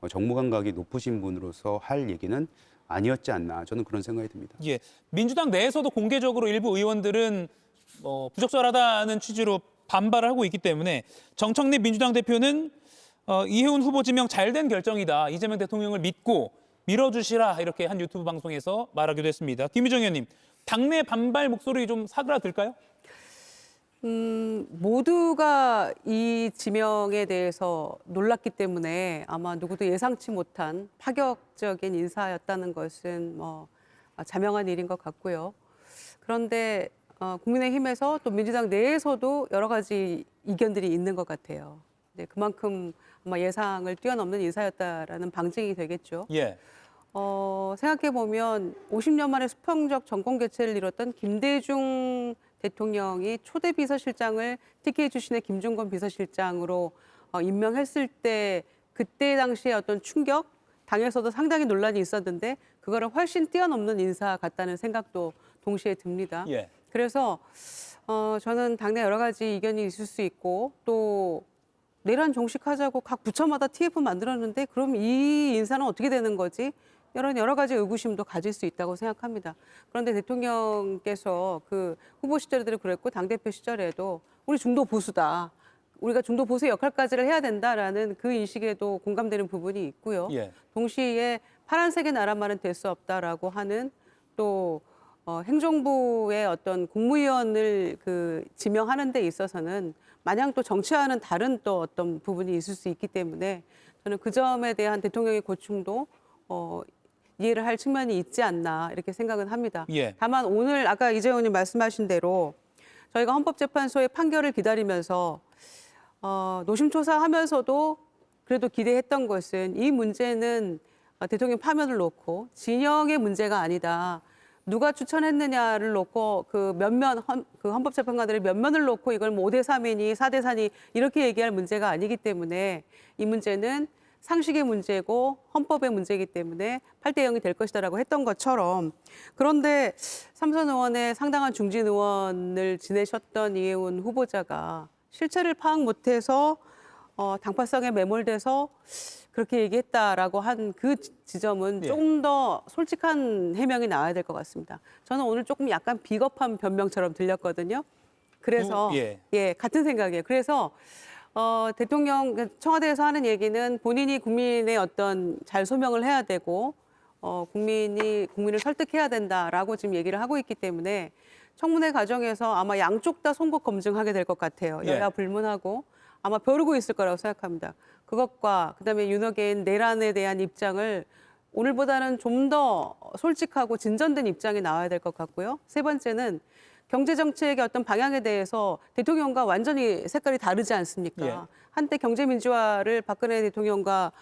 Speaker 6: 정무 감각이 높으신 분으로서 할 얘기는 아니었지 않나 저는 그런 생각이 듭니다.
Speaker 1: 예. 민주당 내에서도 공개적으로 일부 의원들은 부적절하다는 취지로 반발을 하고 있기 때문에 정청래 민주당 대표는 이해훈 후보 지명 잘된 결정이다. 이재명 대통령을 믿고 밀어주시라 이렇게 한 유튜브 방송에서 말하기도 했습니다. 김유정 의원님, 당내 반발 목소리 좀 사그라들까요?
Speaker 5: 모두가 이 지명에 대해서 놀랐기 때문에 아마 누구도 예상치 못한 파격적인 인사였다는 것은 뭐 자명한 일인 것 같고요. 그런데 국민의힘에서 또 민주당 내에서도 여러 가지 이견들이 있는 것 같아요. 네, 그만큼 아마 예상을 뛰어넘는 인사였다라는 방증이 되겠죠.
Speaker 1: 예.
Speaker 5: 생각해 보면 50년 만에 수평적 정권 교체를 이뤘던 김대중 대통령이 초대 비서실장을 TK 출신의 김종건 비서실장으로 임명했을 때 그때 당시에 어떤 충격, 당에서도 상당히 논란이 있었는데 그거를 훨씬 뛰어넘는 인사 같다는 생각도 동시에 듭니다.
Speaker 1: 예.
Speaker 5: 그래서 저는 당내 여러 가지 이견이 있을 수 있고 또 내란 종식하자고 각 부처마다 TF 만들었는데 그럼 이 인사는 어떻게 되는 거지? 이런 여러 가지 의구심도 가질 수 있다고 생각합니다. 그런데 대통령께서 그 후보 시절에도 그랬고 당대표 시절에도 우리 중도 보수다. 우리가 중도 보수의 역할까지를 해야 된다라는 그 인식에도 공감되는 부분이 있고요.
Speaker 1: 예.
Speaker 5: 동시에 파란색의 나라만은 될 수 없다라고 하는 또 행정부의 어떤 국무위원을 그 지명하는 데 있어서는 마냥 또 정치와는 다른 또 어떤 부분이 있을 수 있기 때문에 저는 그 점에 대한 대통령의 고충도 이해를 할 측면이 있지 않나 이렇게 생각은 합니다.
Speaker 1: 예.
Speaker 5: 다만 오늘 아까 이재용 의원님 말씀하신 대로 저희가 헌법재판소의 판결을 기다리면서 노심초사하면서도 그래도 기대했던 것은 이 문제는 대통령 파면을 놓고 진영의 문제가 아니다. 누가 추천했느냐를 놓고 그 헌법재판관들의 면면을 놓고 이걸 뭐 5대 3이니 4대 4니 이렇게 얘기할 문제가 아니기 때문에 이 문제는 상식의 문제고 헌법의 문제이기 때문에 8대 0이 될 것이다라고 했던 것처럼 그런데 삼선 의원의 상당한 중진 의원을 지내셨던 이해훈 후보자가 실체를 파악 못해서 당파성에 매몰돼서 그렇게 얘기했다라고 한 그 지점은
Speaker 1: 예.
Speaker 5: 조금 더 솔직한 해명이 나와야 될 것 같습니다. 저는 오늘 조금 약간 비겁한 변명처럼 들렸거든요. 그래서
Speaker 1: 예.
Speaker 5: 같은 생각이에요. 그래서 대통령 청와대에서 하는 얘기는 본인이 국민의 어떤 잘 소명을 해야 되고 국민을 설득해야 된다라고 지금 얘기를 하고 있기 때문에 청문회 과정에서 아마 양쪽 다 송곳 검증하게 될 것 같아요.
Speaker 1: 예.
Speaker 5: 여야 불문하고 아마 벼르고 있을 거라고 생각합니다. 그것과 그다음에 윤핵인 내란에 대한 입장을 오늘보다는 좀 더 솔직하고 진전된 입장이 나와야 될 것 같고요. 세 번째는 경제정책의 어떤 방향에 대해서 대통령과 완전히 색깔이 다르지 않습니까?
Speaker 1: 예.
Speaker 5: 한때 경제민주화를 박근혜 대통령과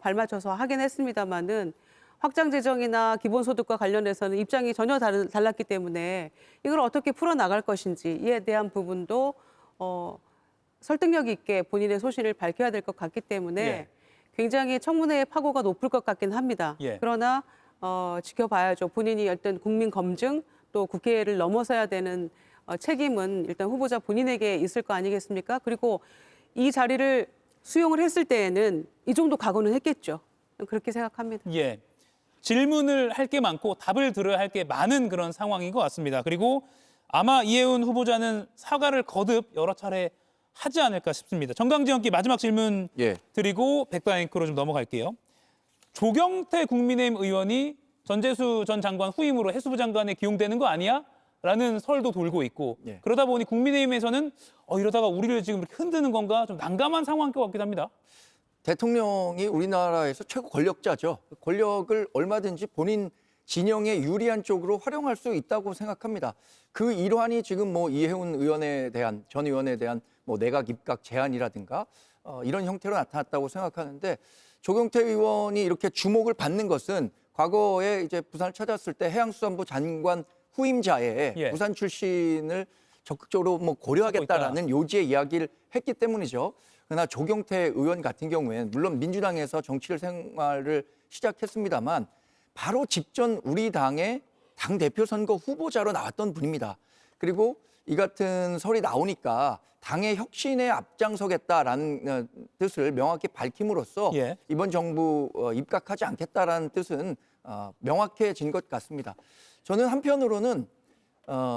Speaker 5: 발맞춰서 하긴 했습니다마는 확장재정이나 기본소득과 관련해서는 입장이 전혀 달랐기 때문에 이걸 어떻게 풀어나갈 것인지에 대한 부분도 설득력 있게 본인의 소신을 밝혀야 될 것 같기 때문에
Speaker 1: 예.
Speaker 5: 굉장히 청문회의 파고가 높을 것 같긴 합니다.
Speaker 1: 예.
Speaker 5: 그러나 지켜봐야죠. 본인이 어떤 국민 검증 또 국회를 넘어서야 되는 책임은 일단 후보자 본인에게 있을 거 아니겠습니까? 그리고 이 자리를 수용을 했을 때에는 이 정도 각오는 했겠죠. 그렇게 생각합니다.
Speaker 1: 예. 질문을 할 게 많고 답을 들어야 할 게 많은 그런 상황인 것 같습니다. 그리고 아마 이해운 후보자는 사과를 거듭 여러 차례 하지 않을까 싶습니다. 정강지원기 마지막 질문
Speaker 8: 예.
Speaker 1: 드리고 백바 앵커로 좀 넘어갈게요. 조경태 국민의힘 의원이 전재수 전 장관 후임으로 해수부 장관에 기용되는 거 아니야? 라는 설도 돌고 있고
Speaker 8: 예.
Speaker 1: 그러다 보니 국민의힘에서는 이러다가 우리를 지금 이렇게 흔드는 건가 좀 난감한 상황인 것 같기도 합니다.
Speaker 8: 대통령이 우리나라에서 최고 권력자죠. 권력을 얼마든지 본인 진영에 유리한 쪽으로 활용할 수 있다고 생각합니다. 그 일환이 지금 이해운 의원에 대한 전 의원에 대한 내각 입각 제안이라든가 이런 형태로 나타났다고 생각하는데 조경태 의원이 이렇게 주목을 받는 것은 과거에 이제 부산을 찾았을 때 해양수산부 장관 후임자에
Speaker 1: 예.
Speaker 8: 부산 출신을 적극적으로 고려하겠다라는 요지의 이야기를 했기 때문이죠. 그러나 조경태 의원 같은 경우에는 물론 민주당에서 정치 생활을 시작했습니다만 바로 직전 우리 당의 당대표 선거 후보자로 나왔던 분입니다. 그리고 이 같은 설이 나오니까 당의 혁신에 앞장서겠다라는 뜻을 명확히 밝힘으로써
Speaker 1: 예.
Speaker 8: 이번 정부 입각하지 않겠다라는 뜻은 명확해진 것 같습니다. 저는 한편으로는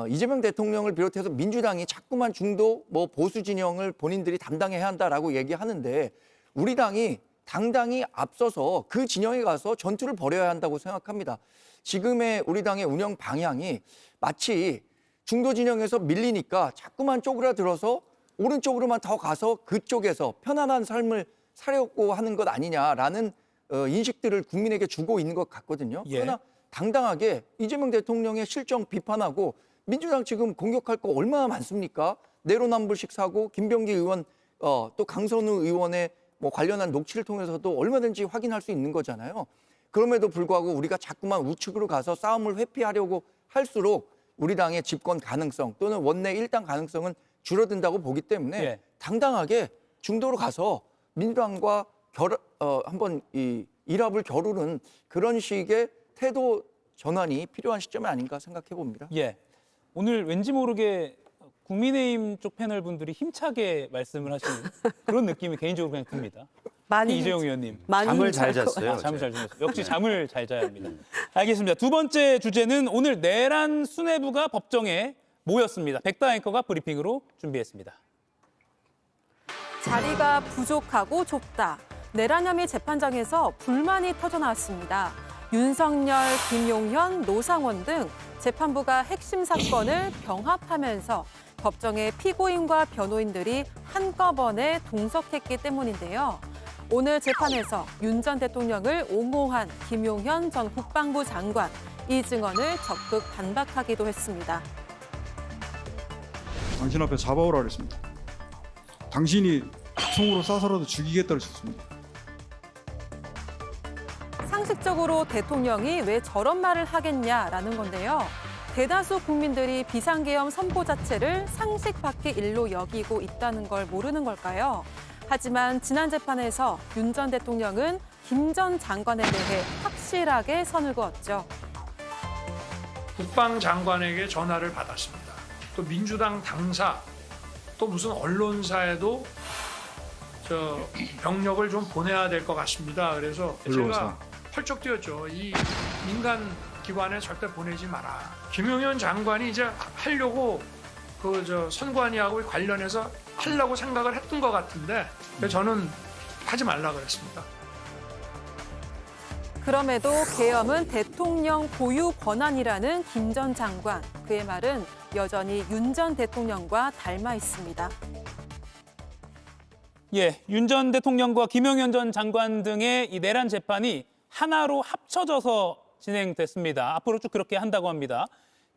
Speaker 8: 이재명 대통령을 비롯해서 민주당이 자꾸만 중도 보수 진영을 본인들이 담당해야 한다라고 얘기하는데 우리 당이 당당히 앞서서 그 진영에 가서 전투를 벌여야 한다고 생각합니다. 지금의 우리 당의 운영 방향이 마치 중도 진영에서 밀리니까 자꾸만 쪼그라들어서 오른쪽으로만 더 가서 그쪽에서 편안한 삶을 살려고 하는 것 아니냐라는 인식들을 국민에게 주고 있는 것 같거든요.
Speaker 1: 예.
Speaker 8: 그러나 당당하게 이재명 대통령의 실정 비판하고 민주당 지금 공격할 거 얼마나 많습니까? 내로남불식 사고, 김병기 의원 또 강선우 의원의 관련한 녹취를 통해서도 얼마든지 확인할 수 있는 거잖아요. 그럼에도 불구하고 우리가 자꾸만 우측으로 가서 싸움을 회피하려고 할수록 우리 당의 집권 가능성 또는 원내 일당 가능성은 줄어든다고 보기 때문에
Speaker 1: 예.
Speaker 8: 당당하게 중도로 가서 민주당과 한번 이 일합을 겨루는 그런 식의 태도 전환이 필요한 시점이 아닌가 생각해 봅니다.
Speaker 1: 예. 오늘 왠지 모르게 국민의힘 쪽 패널 분들이 힘차게 말씀을 하시는 그런 느낌이 개인적으로 그냥 듭니다.
Speaker 5: 많이
Speaker 1: 이재용 의원님.
Speaker 5: 많이
Speaker 4: 잠을 잘
Speaker 5: 잘
Speaker 4: 잤어요.
Speaker 1: 잠을 잘 주무셨어요. 역시 잠을 잘 자야 합니다. 알겠습니다. 두 번째 주제는 오늘 내란 수뇌부가 법정에 모였습니다. 백다 앵커가 브리핑으로 준비했습니다.
Speaker 2: 자리가 부족하고 좁다. 내란 혐의 재판장에서 불만이 터져나왔습니다. 윤석열, 김용현, 노상원 등 재판부가 핵심 사건을 병합하면서 법정에 피고인과 변호인들이 한꺼번에 동석했기 때문인데요. 오늘 재판에서 윤 전 대통령을 옹호한 김용현 전 국방부 장관, 이 증언을 적극 반박하기도 했습니다.
Speaker 12: 당신 앞에 잡아오라 그랬습니다. 당신이 총으로 쏴서라도 죽이겠다고 했습니다.
Speaker 2: 상식적으로 대통령이 왜 저런 말을 하겠냐라는 건데요. 대다수 국민들이 비상계엄 선포 자체를 상식 밖의 일로 여기고 있다는 걸 모르는 걸까요? 하지만 지난 재판에서 윤 전 대통령은 김 전 장관에 대해 확실하게 선을 그었죠.
Speaker 13: 국방장관에게 전화를 받았습니다. 또 민주당 당사, 또 무슨 언론사에도 병력을 좀 보내야 될 것 같습니다. 그래서
Speaker 12: 불러서.
Speaker 13: 제가 펄쩍 뛰었죠. 이 민간 기관에 절대 보내지 마라. 김용현 장관이 이제 하려고 선관위하고 관련해서 하려고 생각을 했던 것 같은데 저는 하지 말라 그랬습니다.
Speaker 2: 그럼에도 계엄은 대통령 고유 권한이라는 김 전 장관. 그의 말은 여전히 윤 전 대통령과 닮아 있습니다.
Speaker 1: 예, 윤 전 대통령과 김용현 전 장관 등의 이 내란 재판이 하나로 합쳐져서 진행됐습니다. 앞으로 쭉 그렇게 한다고 합니다.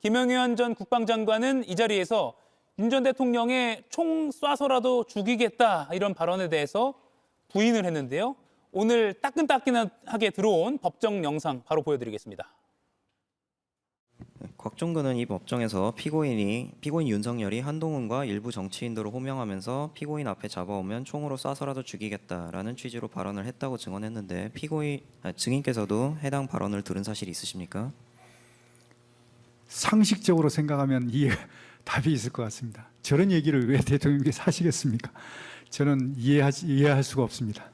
Speaker 1: 김용현 전 국방장관은 이 자리에서 윤 전 대통령의 총 쏴서라도 죽이겠다 이런 발언에 대해서 부인을 했는데요. 오늘 따끈따끈하게 들어온 법정 영상 바로 보여드리겠습니다.
Speaker 14: 곽종근은 이 법정에서 피고인 윤석열이 한동훈과 일부 정치인들을 호명하면서 피고인 앞에 잡아오면 총으로 쏴서라도 죽이겠다라는 취지로 발언을 했다고 증언했는데 증인께서도 해당 발언을 들은 사실이 있으십니까?
Speaker 12: 상식적으로 생각하면 답이 있을 것 같습니다. 저런 얘기를 왜 대통령께서 하시겠습니까? 저는 이해할 수가 없습니다.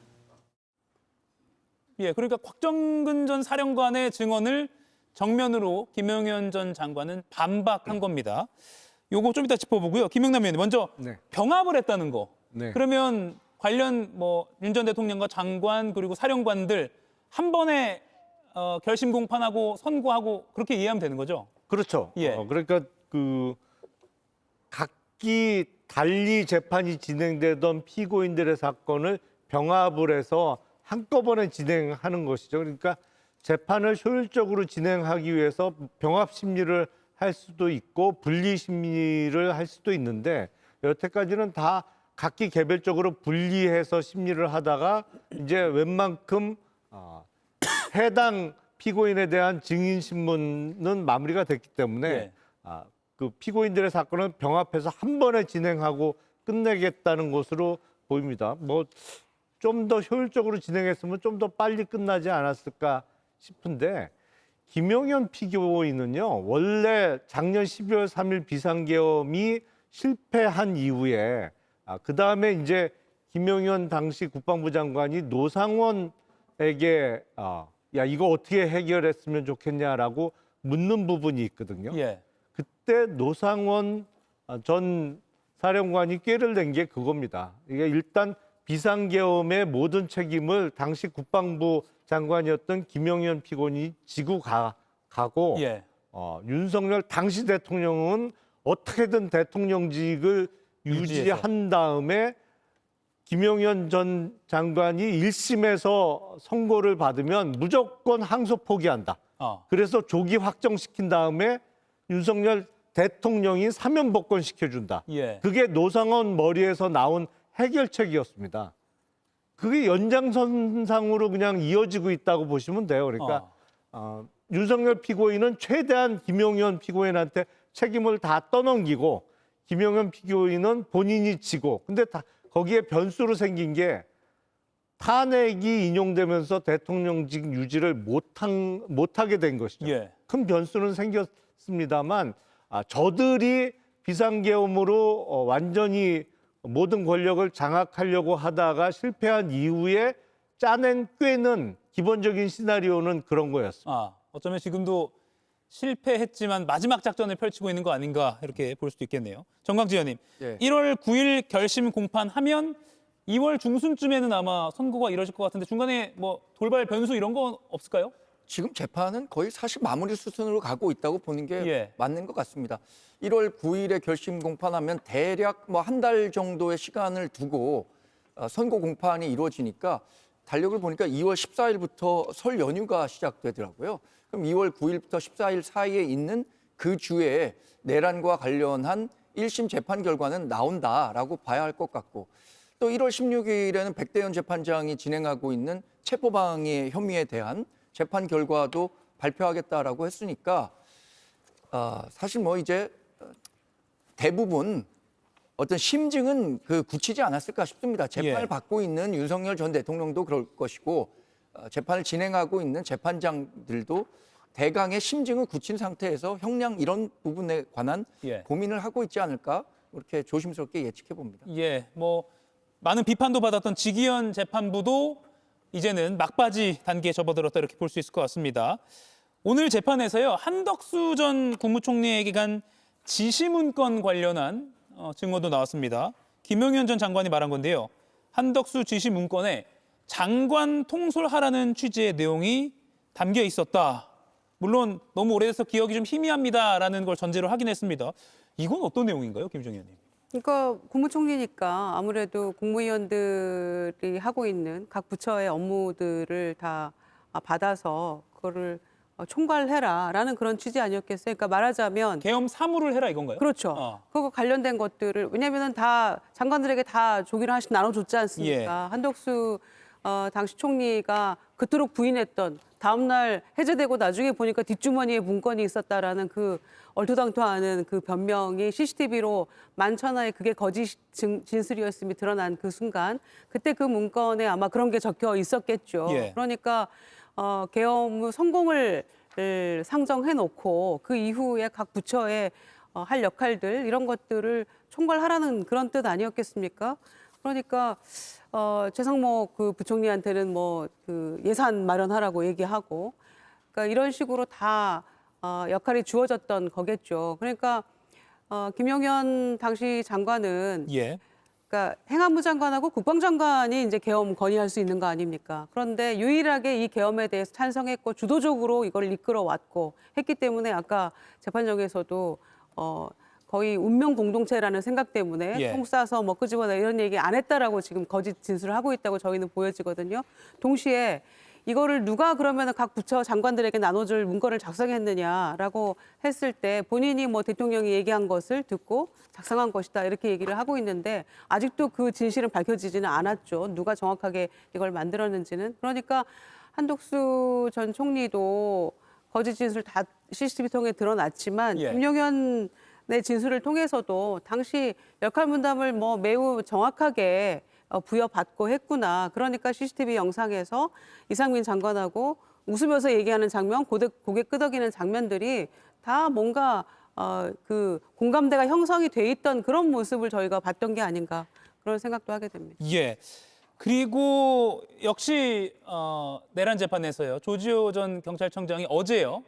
Speaker 1: 예, 그러니까 곽정근 전 사령관의 증언을 정면으로 김용현 전 장관은 반박한 겁니다. 요거 좀 이따 짚어보고요. 김영남 의원님 먼저
Speaker 7: 네.
Speaker 1: 병합을 했다는 거.
Speaker 7: 네.
Speaker 1: 그러면 관련 윤 전 대통령과 장관 그리고 사령관들 한 번에 결심 공판하고 선고하고 그렇게 이해하면 되는 거죠?
Speaker 7: 그렇죠.
Speaker 1: 예.
Speaker 7: 그러니까 각기 달리 재판이 진행되던 피고인들의 사건을 병합을 해서 한꺼번에 진행하는 것이죠. 그러니까 재판을 효율적으로 진행하기 위해서 병합 심리를 할 수도 있고 분리 심리를 할 수도 있는데 여태까지는 다 각기 개별적으로 분리해서 심리를 하다가 이제 웬만큼 해당 피고인에 대한 증인 신문은 마무리가 됐기 때문에
Speaker 1: 예.
Speaker 7: 그 피고인들의 사건은 병합해서 한 번에 진행하고 끝내겠다는 것으로 보입니다. 뭐 좀 더 효율적으로 진행했으면 좀 더 빨리 끝나지 않았을까 싶은데 김용현 피고인은요. 원래 작년 12월 3일 비상계엄이 실패한 이후에 그다음에 이제 김용현 당시 국방부 장관이 노상원에게 야 이거 어떻게 해결했으면 좋겠냐라고 묻는 부분이 있거든요.
Speaker 1: 예.
Speaker 7: 그때 노상원 전 사령관이 꾀를 낸 게 그겁니다. 이게 일단 비상계엄의 모든 책임을 당시 국방부 장관이었던 김용현 피고인이 지고 가고
Speaker 1: 예.
Speaker 7: 윤석열 당시 대통령은 어떻게든 대통령직을 유지한 다음에 김용현 전 장관이 1심에서 선고를 받으면 무조건 항소 포기한다. 그래서 조기 확정시킨 다음에 윤석열 대통령이 사면 복권시켜준다.
Speaker 1: 예.
Speaker 7: 그게 노상원 머리에서 나온 해결책이었습니다. 그게 연장선상으로 그냥 이어지고 있다고 보시면 돼요. 그러니까 윤석열 피고인은 최대한 김용현 피고인한테 책임을 다 떠넘기고 김용현 피고인은 본인이 지고 근데 거기에 변수로 생긴 게 탄핵이 인용되면서 대통령직 유지를 못하게 된 것이죠.
Speaker 1: 예.
Speaker 7: 큰 변수는 생겼습니다만 저들이 비상계엄으로 완전히 모든 권력을 장악하려고 하다가 실패한 이후에 짜낸 꾀는 기본적인 시나리오는 그런 거였습니다.
Speaker 1: 어쩌면 지금도 실패했지만 마지막 작전을 펼치고 있는 거 아닌가 이렇게 볼 수도 있겠네요. 정광지 의원님,
Speaker 8: 예.
Speaker 1: 1월 9일 결심 공판하면 2월 중순쯤에는 아마 선고가 이뤄질 것 같은데 중간에 뭐 돌발 변수 이런 건 없을까요?
Speaker 8: 지금 재판은 거의 사실 마무리 수순으로 가고 있다고 보는 게
Speaker 1: 예.
Speaker 8: 맞는 것 같습니다. 1월 9일에 결심 공판하면 대략 뭐 한 달 정도의 시간을 두고 선고 공판이 이루어지니까 달력을 보니까 2월 14일부터 설 연휴가 시작되더라고요. 그럼 2월 9일부터 14일 사이에 있는 그 주에 내란과 관련한 1심 재판 결과는 나온다라고 봐야 할 것 같고 또 1월 16일에는 백대현 재판장이 진행하고 있는 체포방해 혐의에 대한 재판 결과도 발표하겠다라고 했으니까 사실 뭐 이제 대부분 어떤 심증은 굳히지 않았을까 싶습니다. 재판을
Speaker 1: 예.
Speaker 8: 받고 있는 윤석열 전 대통령도 그럴 것이고 재판을 진행하고 있는 재판장들도 대강의 심증을 굳힌 상태에서 형량 이런 부분에 관한
Speaker 1: 예.
Speaker 8: 고민을 하고 있지 않을까 그렇게 조심스럽게 예측해 봅니다.
Speaker 1: 예, 뭐 많은 비판도 받았던 지기현 재판부도 이제는 막바지 단계에 접어들었다 이렇게 볼 수 있을 것 같습니다. 오늘 재판에서요, 한덕수 전 국무총리에게 간 지시문건 관련한 증거도 나왔습니다. 김용현 전 장관이 말한 건데요. 한덕수 지시문건에 장관 통솔하라는 취지의 내용이 담겨 있었다. 물론 너무 오래돼서 기억이 좀 희미합니다라는 걸 전제로 하긴 했습니다. 이건 어떤 내용인가요, 김정희 의원님?
Speaker 5: 그러니까 국무총리니까 아무래도 국무위원들이 하고 있는 각 부처의 업무들을 다 받아서 그거를 총괄해라라는 그런 취지 아니었겠어요? 그러니까 말하자면
Speaker 1: 계엄 사무를 해라 이건가요?
Speaker 5: 그렇죠. 그거 관련된 것들을 왜냐하면 다 장관들에게 다 조기를 하나씩 나눠줬지 않습니까? 한덕수 당시 총리가 그토록 부인했던 다음 날 해제되고 나중에 보니까 뒷주머니에 문건이 있었다라는 그 얼토당토하는 그 변명이 CCTV로 만천하에 그게 거짓 진술이었음이 드러난 그 순간 그때 그 문건에 아마 그런 게 적혀 있었겠죠.
Speaker 1: 예.
Speaker 5: 그러니까 계엄 후 성공을 상정해놓고 그 이후에 각 부처의 할 역할들 이런 것들을 총괄하라는 그런 뜻 아니었겠습니까? 그러니까 최상목 그 부총리한테는 뭐 그 예산 마련하라고 얘기하고, 그러니까 이런 식으로 다 역할이 주어졌던 거겠죠. 그러니까 김용현 당시 장관은, 그러니까 행안부 장관하고 국방장관이 이제 계엄 건의할 수 있는 거 아닙니까? 그런데 유일하게 이 계엄에 대해서 찬성했고 주도적으로 이걸 이끌어왔고 했기 때문에 아까 재판정에서도 거의 운명 공동체라는 생각 때문에 총 쏴서 뭐 끄집어내 이런 얘기 안 했다라고 지금 거짓 진술을 하고 있다고 저희는 보여지거든요. 동시에 이거를 누가 그러면 각 부처 장관들에게 나눠줄 문건을 작성했느냐라고 했을 때 본인이 뭐 대통령이 얘기한 것을 듣고 작성한 것이다 이렇게 얘기를 하고 있는데 아직도 그 진실은 밝혀지지는 않았죠. 누가 정확하게 이걸 만들었는지는. 그러니까 한덕수 전 총리도 거짓 진술 다 CCTV 통해 드러났지만 김용현 내 진술을 통해서도 당시 역할 분담을 뭐 매우 정확하게 부여받고 했구나. 그러니까 CCTV 영상에서 이상민 장관하고 웃으면서 얘기하는 장면, 고개 끄덕이는 장면들이 다 뭔가 그 공감대가 형성이 돼 있던 그런 모습을 저희가 봤던 게 아닌가 그런 생각도 하게 됩니다.
Speaker 1: 예. 그리고 역시 내란 재판에서요. 조지호 전 경찰청장이 어제요.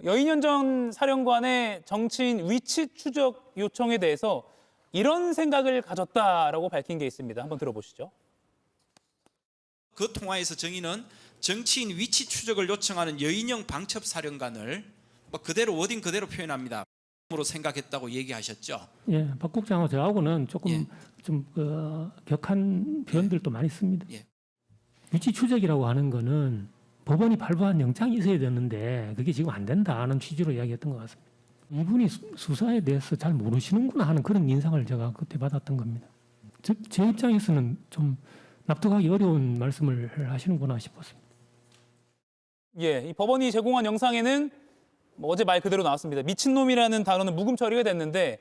Speaker 1: 여인현 전 사령관의 정치인 위치 추적 요청에 대해서 이런 생각을 가졌다라고 밝힌 게 있습니다. 한번 들어보시죠.
Speaker 15: 그 통화에서 정의는 정치인 위치 추적을 요청하는 여인영 방첩사령관을 그대로 워딩 그대로 표현합니다. 으로 생각했다고 얘기하셨죠.
Speaker 16: 예, 박 국장하고 저하고는 조금 좀 격한 표현들도 많이 씁니다. 위치 추적이라고 하는 거는 법원이 발부한 영장이 있어야 되는데 그게 지금 안 된다는 취지로 이야기했던 것 같습니다. 이분이 수사에 대해서 잘 모르시는구나 하는 그런 인상을 제가 그때 받았던 겁니다. 제 입장에서는 좀 납득하기 어려운 말씀을 하시는구나 싶었습니다.
Speaker 1: 예, 이 법원이 제공한 영상에는 뭐 어제 말 그대로 나왔습니다. 미친놈이라는 단어는 묵음 처리가 됐는데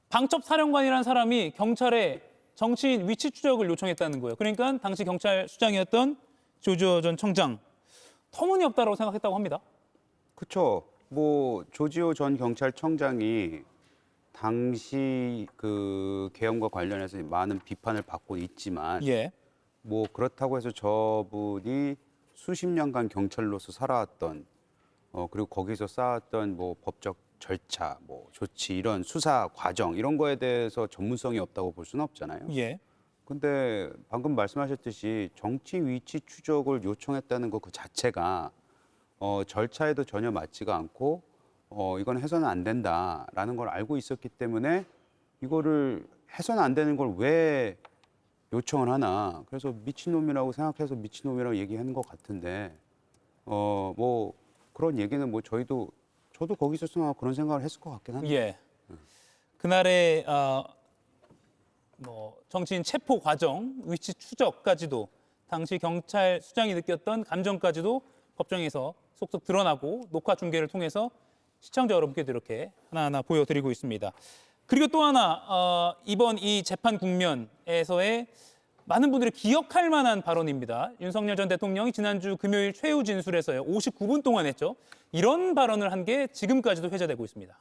Speaker 1: 방첩사령관이라는 사람이 경찰에 정치인 위치 추적을 요청했다는 거예요. 그러니까 당시 경찰 수장이었던 조지호 전 청장 터무니없다라고 생각했다고 합니다.
Speaker 6: 그렇죠. 뭐 조지호 전 경찰청장이 당시 그 계엄과 관련해서 많은 비판을 받고 있지만 뭐 그렇다고 해서 저분이 수십 년간 경찰로서 살아왔던 그리고 거기서 쌓았던 뭐 법적 절차, 뭐 조치 이런 수사 과정 이런 거에 대해서 전문성이 없다고 볼 수는 없잖아요. 근데 방금 말씀하셨듯이 정치 위치 추적을 요청했다는 거 그 자체가 절차에도 전혀 맞지가 않고 이건 해서는 안 된다라는 걸 알고 있었기 때문에 이거를 해서는 안 되는 걸 왜 요청을 하나. 그래서 미친놈이라고 생각해서 미친놈이라고 얘기하는 것 같은데 뭐 그런 얘기는 뭐 저도 거기 있었으면 그런 생각을 했을 것 같긴 한데.
Speaker 1: 그날의 뭐 정치인 체포 과정, 위치 추적까지도 당시 경찰 수장이 느꼈던 감정까지도 법정에서 속속 드러나고 녹화 중계를 통해서 시청자 여러분께도 이렇게 하나하나 보여드리고 있습니다. 그리고 또 하나 이번 이 재판 국면에서의 많은 분들이 기억할 만한 발언입니다. 윤석열 전 대통령이 지난주 금요일 최후 진술에서요 59분 동안 했죠. 이런 발언을 한 게 지금까지도 회자되고 있습니다.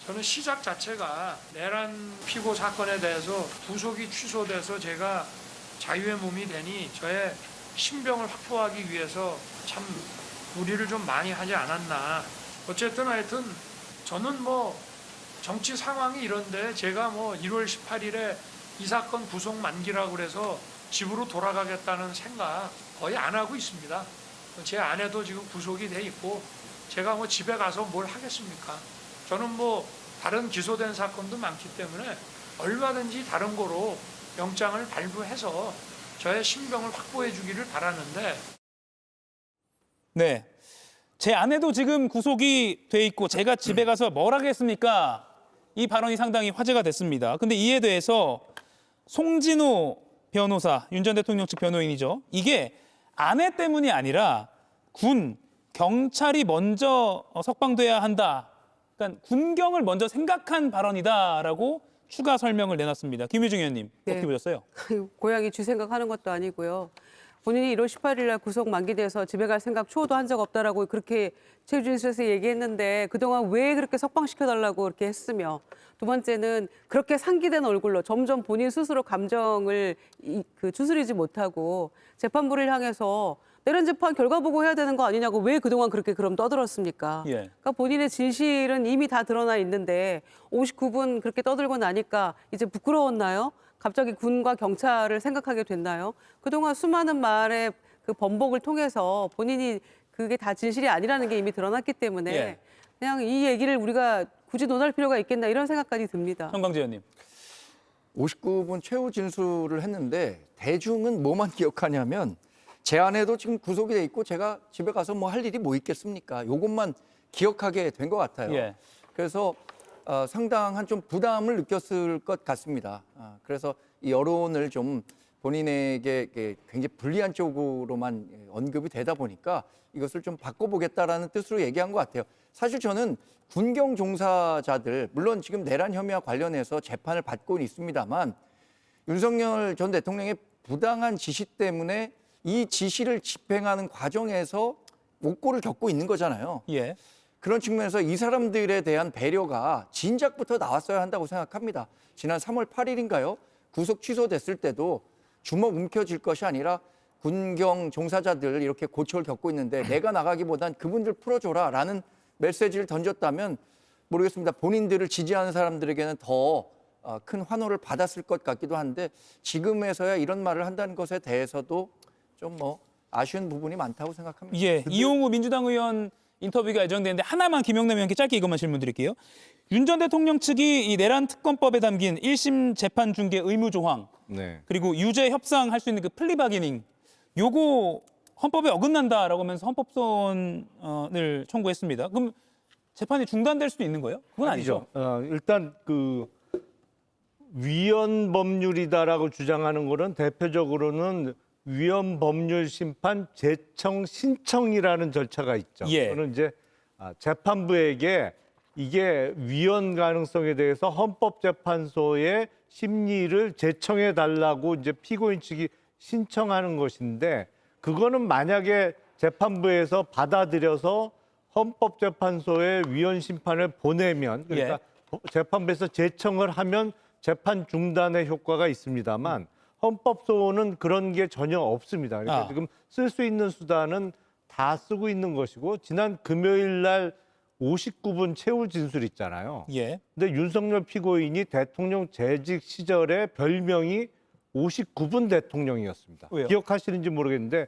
Speaker 13: 저는 시작 자체가 내란 피고 사건에 대해서 구속이 취소돼서 제가 자유의 몸이 되니 저의 신병을 확보하기 위해서 참 무리를 좀 많이 하지 않았나. 어쨌든 하여튼 저는 뭐 정치 상황이 이런데 제가 뭐 1월 18일에 이 사건 구속 만기라고 그래서 집으로 돌아가겠다는 생각 거의 안 하고 있습니다. 제 아내도 지금 구속이 돼 있고 제가 뭐 집에 가서 뭘 하겠습니까? 저는 뭐 다른 기소된 사건도 많기 때문에 얼마든지 다른 거로 영장을 발부해서 저의 신병을 확보해 주기를 바라는데.
Speaker 1: 네, 제 아내도 지금 구속이 돼 있고 제가 집에 가서 뭘 하겠습니까? 이 발언이 상당히 화제가 됐습니다. 근데 이에 대해서 송진우 변호사, 윤 전 대통령 측 변호인이죠. 이게 아내 때문이 아니라 군, 경찰이 먼저 석방돼야 한다. 그러니까 군경을 먼저 생각한 발언이다라고 추가 설명을 내놨습니다. 김유중 의원님, 어떻게 보셨어요?
Speaker 5: 고양이 쥐 생각하는 것도 아니고요. 본인이 1월 18일 날 구속 만기돼서 집에 갈 생각 초도 한 적 없다라고 그렇게 최우진실에서 얘기했는데 그동안 왜 그렇게 석방시켜달라고 그렇게 했으며, 두 번째는 그렇게 상기된 얼굴로 점점 본인 스스로 감정을 추스리지 못하고 재판부를 향해서 내란 재판 결과 보고 해야 되는 거 아니냐고 왜 그동안 그렇게 그럼 떠들었습니까?
Speaker 1: 예.
Speaker 5: 그러니까 본인의 진실은 이미 다 드러나 있는데 59분 그렇게 떠들고 나니까 이제 부끄러웠나요? 갑자기 군과 경찰을 생각하게 됐나요? 그동안 수많은 말의 그 번복을 통해서 본인이 그게 다 진실이 아니라는 게 이미 드러났기 때문에
Speaker 1: 예.
Speaker 5: 그냥 이 얘기를 우리가 굳이 논할 필요가 있겠나 이런 생각까지 듭니다.
Speaker 1: 정광재 의원님.
Speaker 8: 59분 최후 진술을 했는데 대중은 뭐만 기억하냐면 제 아내도 지금 구속이 돼 있고 제가 집에 가서 뭐 할 일이 뭐 있겠습니까? 이것만 기억하게 된 것 같아요.
Speaker 1: 예.
Speaker 8: 그래서 상당한 좀 부담을 느꼈을 것 같습니다. 그래서 이 여론을 좀 본인에게 굉장히 불리한 쪽으로만 언급이 되다 보니까 이것을 좀 바꿔보겠다라는 뜻으로 얘기한 것 같아요. 사실 저는 군경 종사자들, 물론 지금 내란 혐의와 관련해서 재판을 받고는 있습니다만 윤석열 전 대통령의 부당한 지시 때문에 이 지시를 집행하는 과정에서 옥고를 겪고 있는 거잖아요.
Speaker 1: 예.
Speaker 8: 그런 측면에서 이 사람들에 대한 배려가 진작부터 나왔어야 한다고 생각합니다. 지난 3월 8일인가요? 구속 취소됐을 때도 주먹 움켜쥘 것이 아니라 군경 종사자들 이렇게 고초를 겪고 있는데 내가 나가기보단 그분들 풀어줘라라는 메시지를 던졌다면 모르겠습니다. 본인들을 지지하는 사람들에게는 더 큰 환호를 받았을 것 같기도 한데 지금에서야 이런 말을 한다는 것에 대해서도 좀 아쉬운 부분이 많다고 생각합니다.
Speaker 1: 예, 이용우 민주당 의원 인터뷰가 예정되는데 하나만 김영남 의원께 짧게 이것만 질문 드릴게요. 윤 전 대통령 측이 이 내란 특검법에 담긴 1심 재판 중개 의무 조항,
Speaker 7: 네.
Speaker 1: 그리고 유죄 협상할 수 있는 그 플리바게닝, 요거 헌법에 어긋난다라고 하면서 헌법소원을 청구했습니다. 그럼 재판이 중단될 수도 있는 거예요? 그건 아니죠.
Speaker 7: 일단 그 위헌 법률이다라고 주장하는 거는 대표적으로는 위헌 법률 심판 재청 신청이라는 절차가 있죠.
Speaker 1: 예.
Speaker 7: 그거는 이제 재판부에게 이게 위헌 가능성에 대해서 헌법재판소의 심리를 재청해 달라고 이제 피고인 측이 신청하는 것인데, 그거는 만약에 재판부에서 받아들여서 헌법재판소에 위헌 심판을 보내면, 그러니까 재판부에서 재청을 하면 재판 중단의 효과가 있습니다만 헌법소원은 그런 게 전혀 없습니다. 그러니까 지금 쓸 수 있는 수단은 다 쓰고 있는 것이고, 지난 금요일 날 59분 최후 진술 있잖아요.
Speaker 1: 예.
Speaker 7: 근데 윤석열 피고인이 대통령 재직 시절에 별명이 59분 대통령이었습니다.
Speaker 1: 왜요?
Speaker 7: 기억하시는지 모르겠는데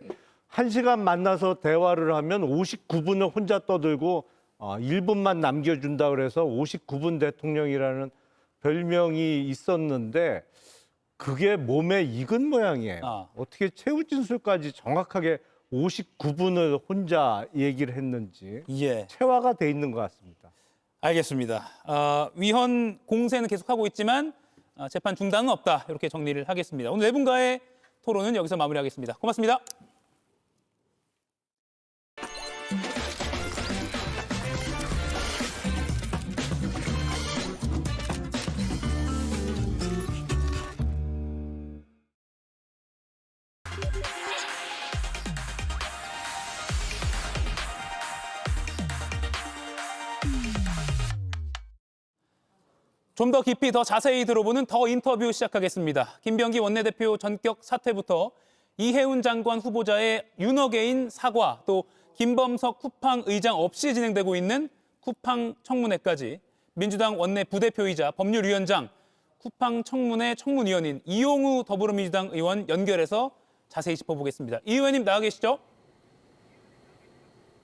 Speaker 7: 1시간 만나서 대화를 하면 59분을 혼자 떠들고 1분만 남겨준다 그래서 59분 대통령이라는 별명이 있었는데 그게 몸에 익은 모양이에요. 어떻게 최후 진술까지 정확하게 59분을 혼자 얘기를 했는지 체화가 돼 있는 것 같습니다.
Speaker 1: 알겠습니다. 위헌 공세는 계속하고 있지만 재판 중단은 없다. 이렇게 정리를 하겠습니다. 오늘 네 분과의 토론은 여기서 마무리하겠습니다. 고맙습니다. 좀 더 깊이 더 자세히 들어보는 더 인터뷰 시작하겠습니다. 김병기 원내대표 전격 사퇴부터 이해운 장관 후보자의 윤허개인 사과, 또 김범석 쿠팡 의장 없이 진행되고 있는 쿠팡 청문회까지 민주당 원내 부대표이자 법률위원장, 쿠팡 청문회 청문위원인 이용우 더불어민주당 의원 연결해서 자세히 짚어보겠습니다. 이 의원님 나와 계시죠?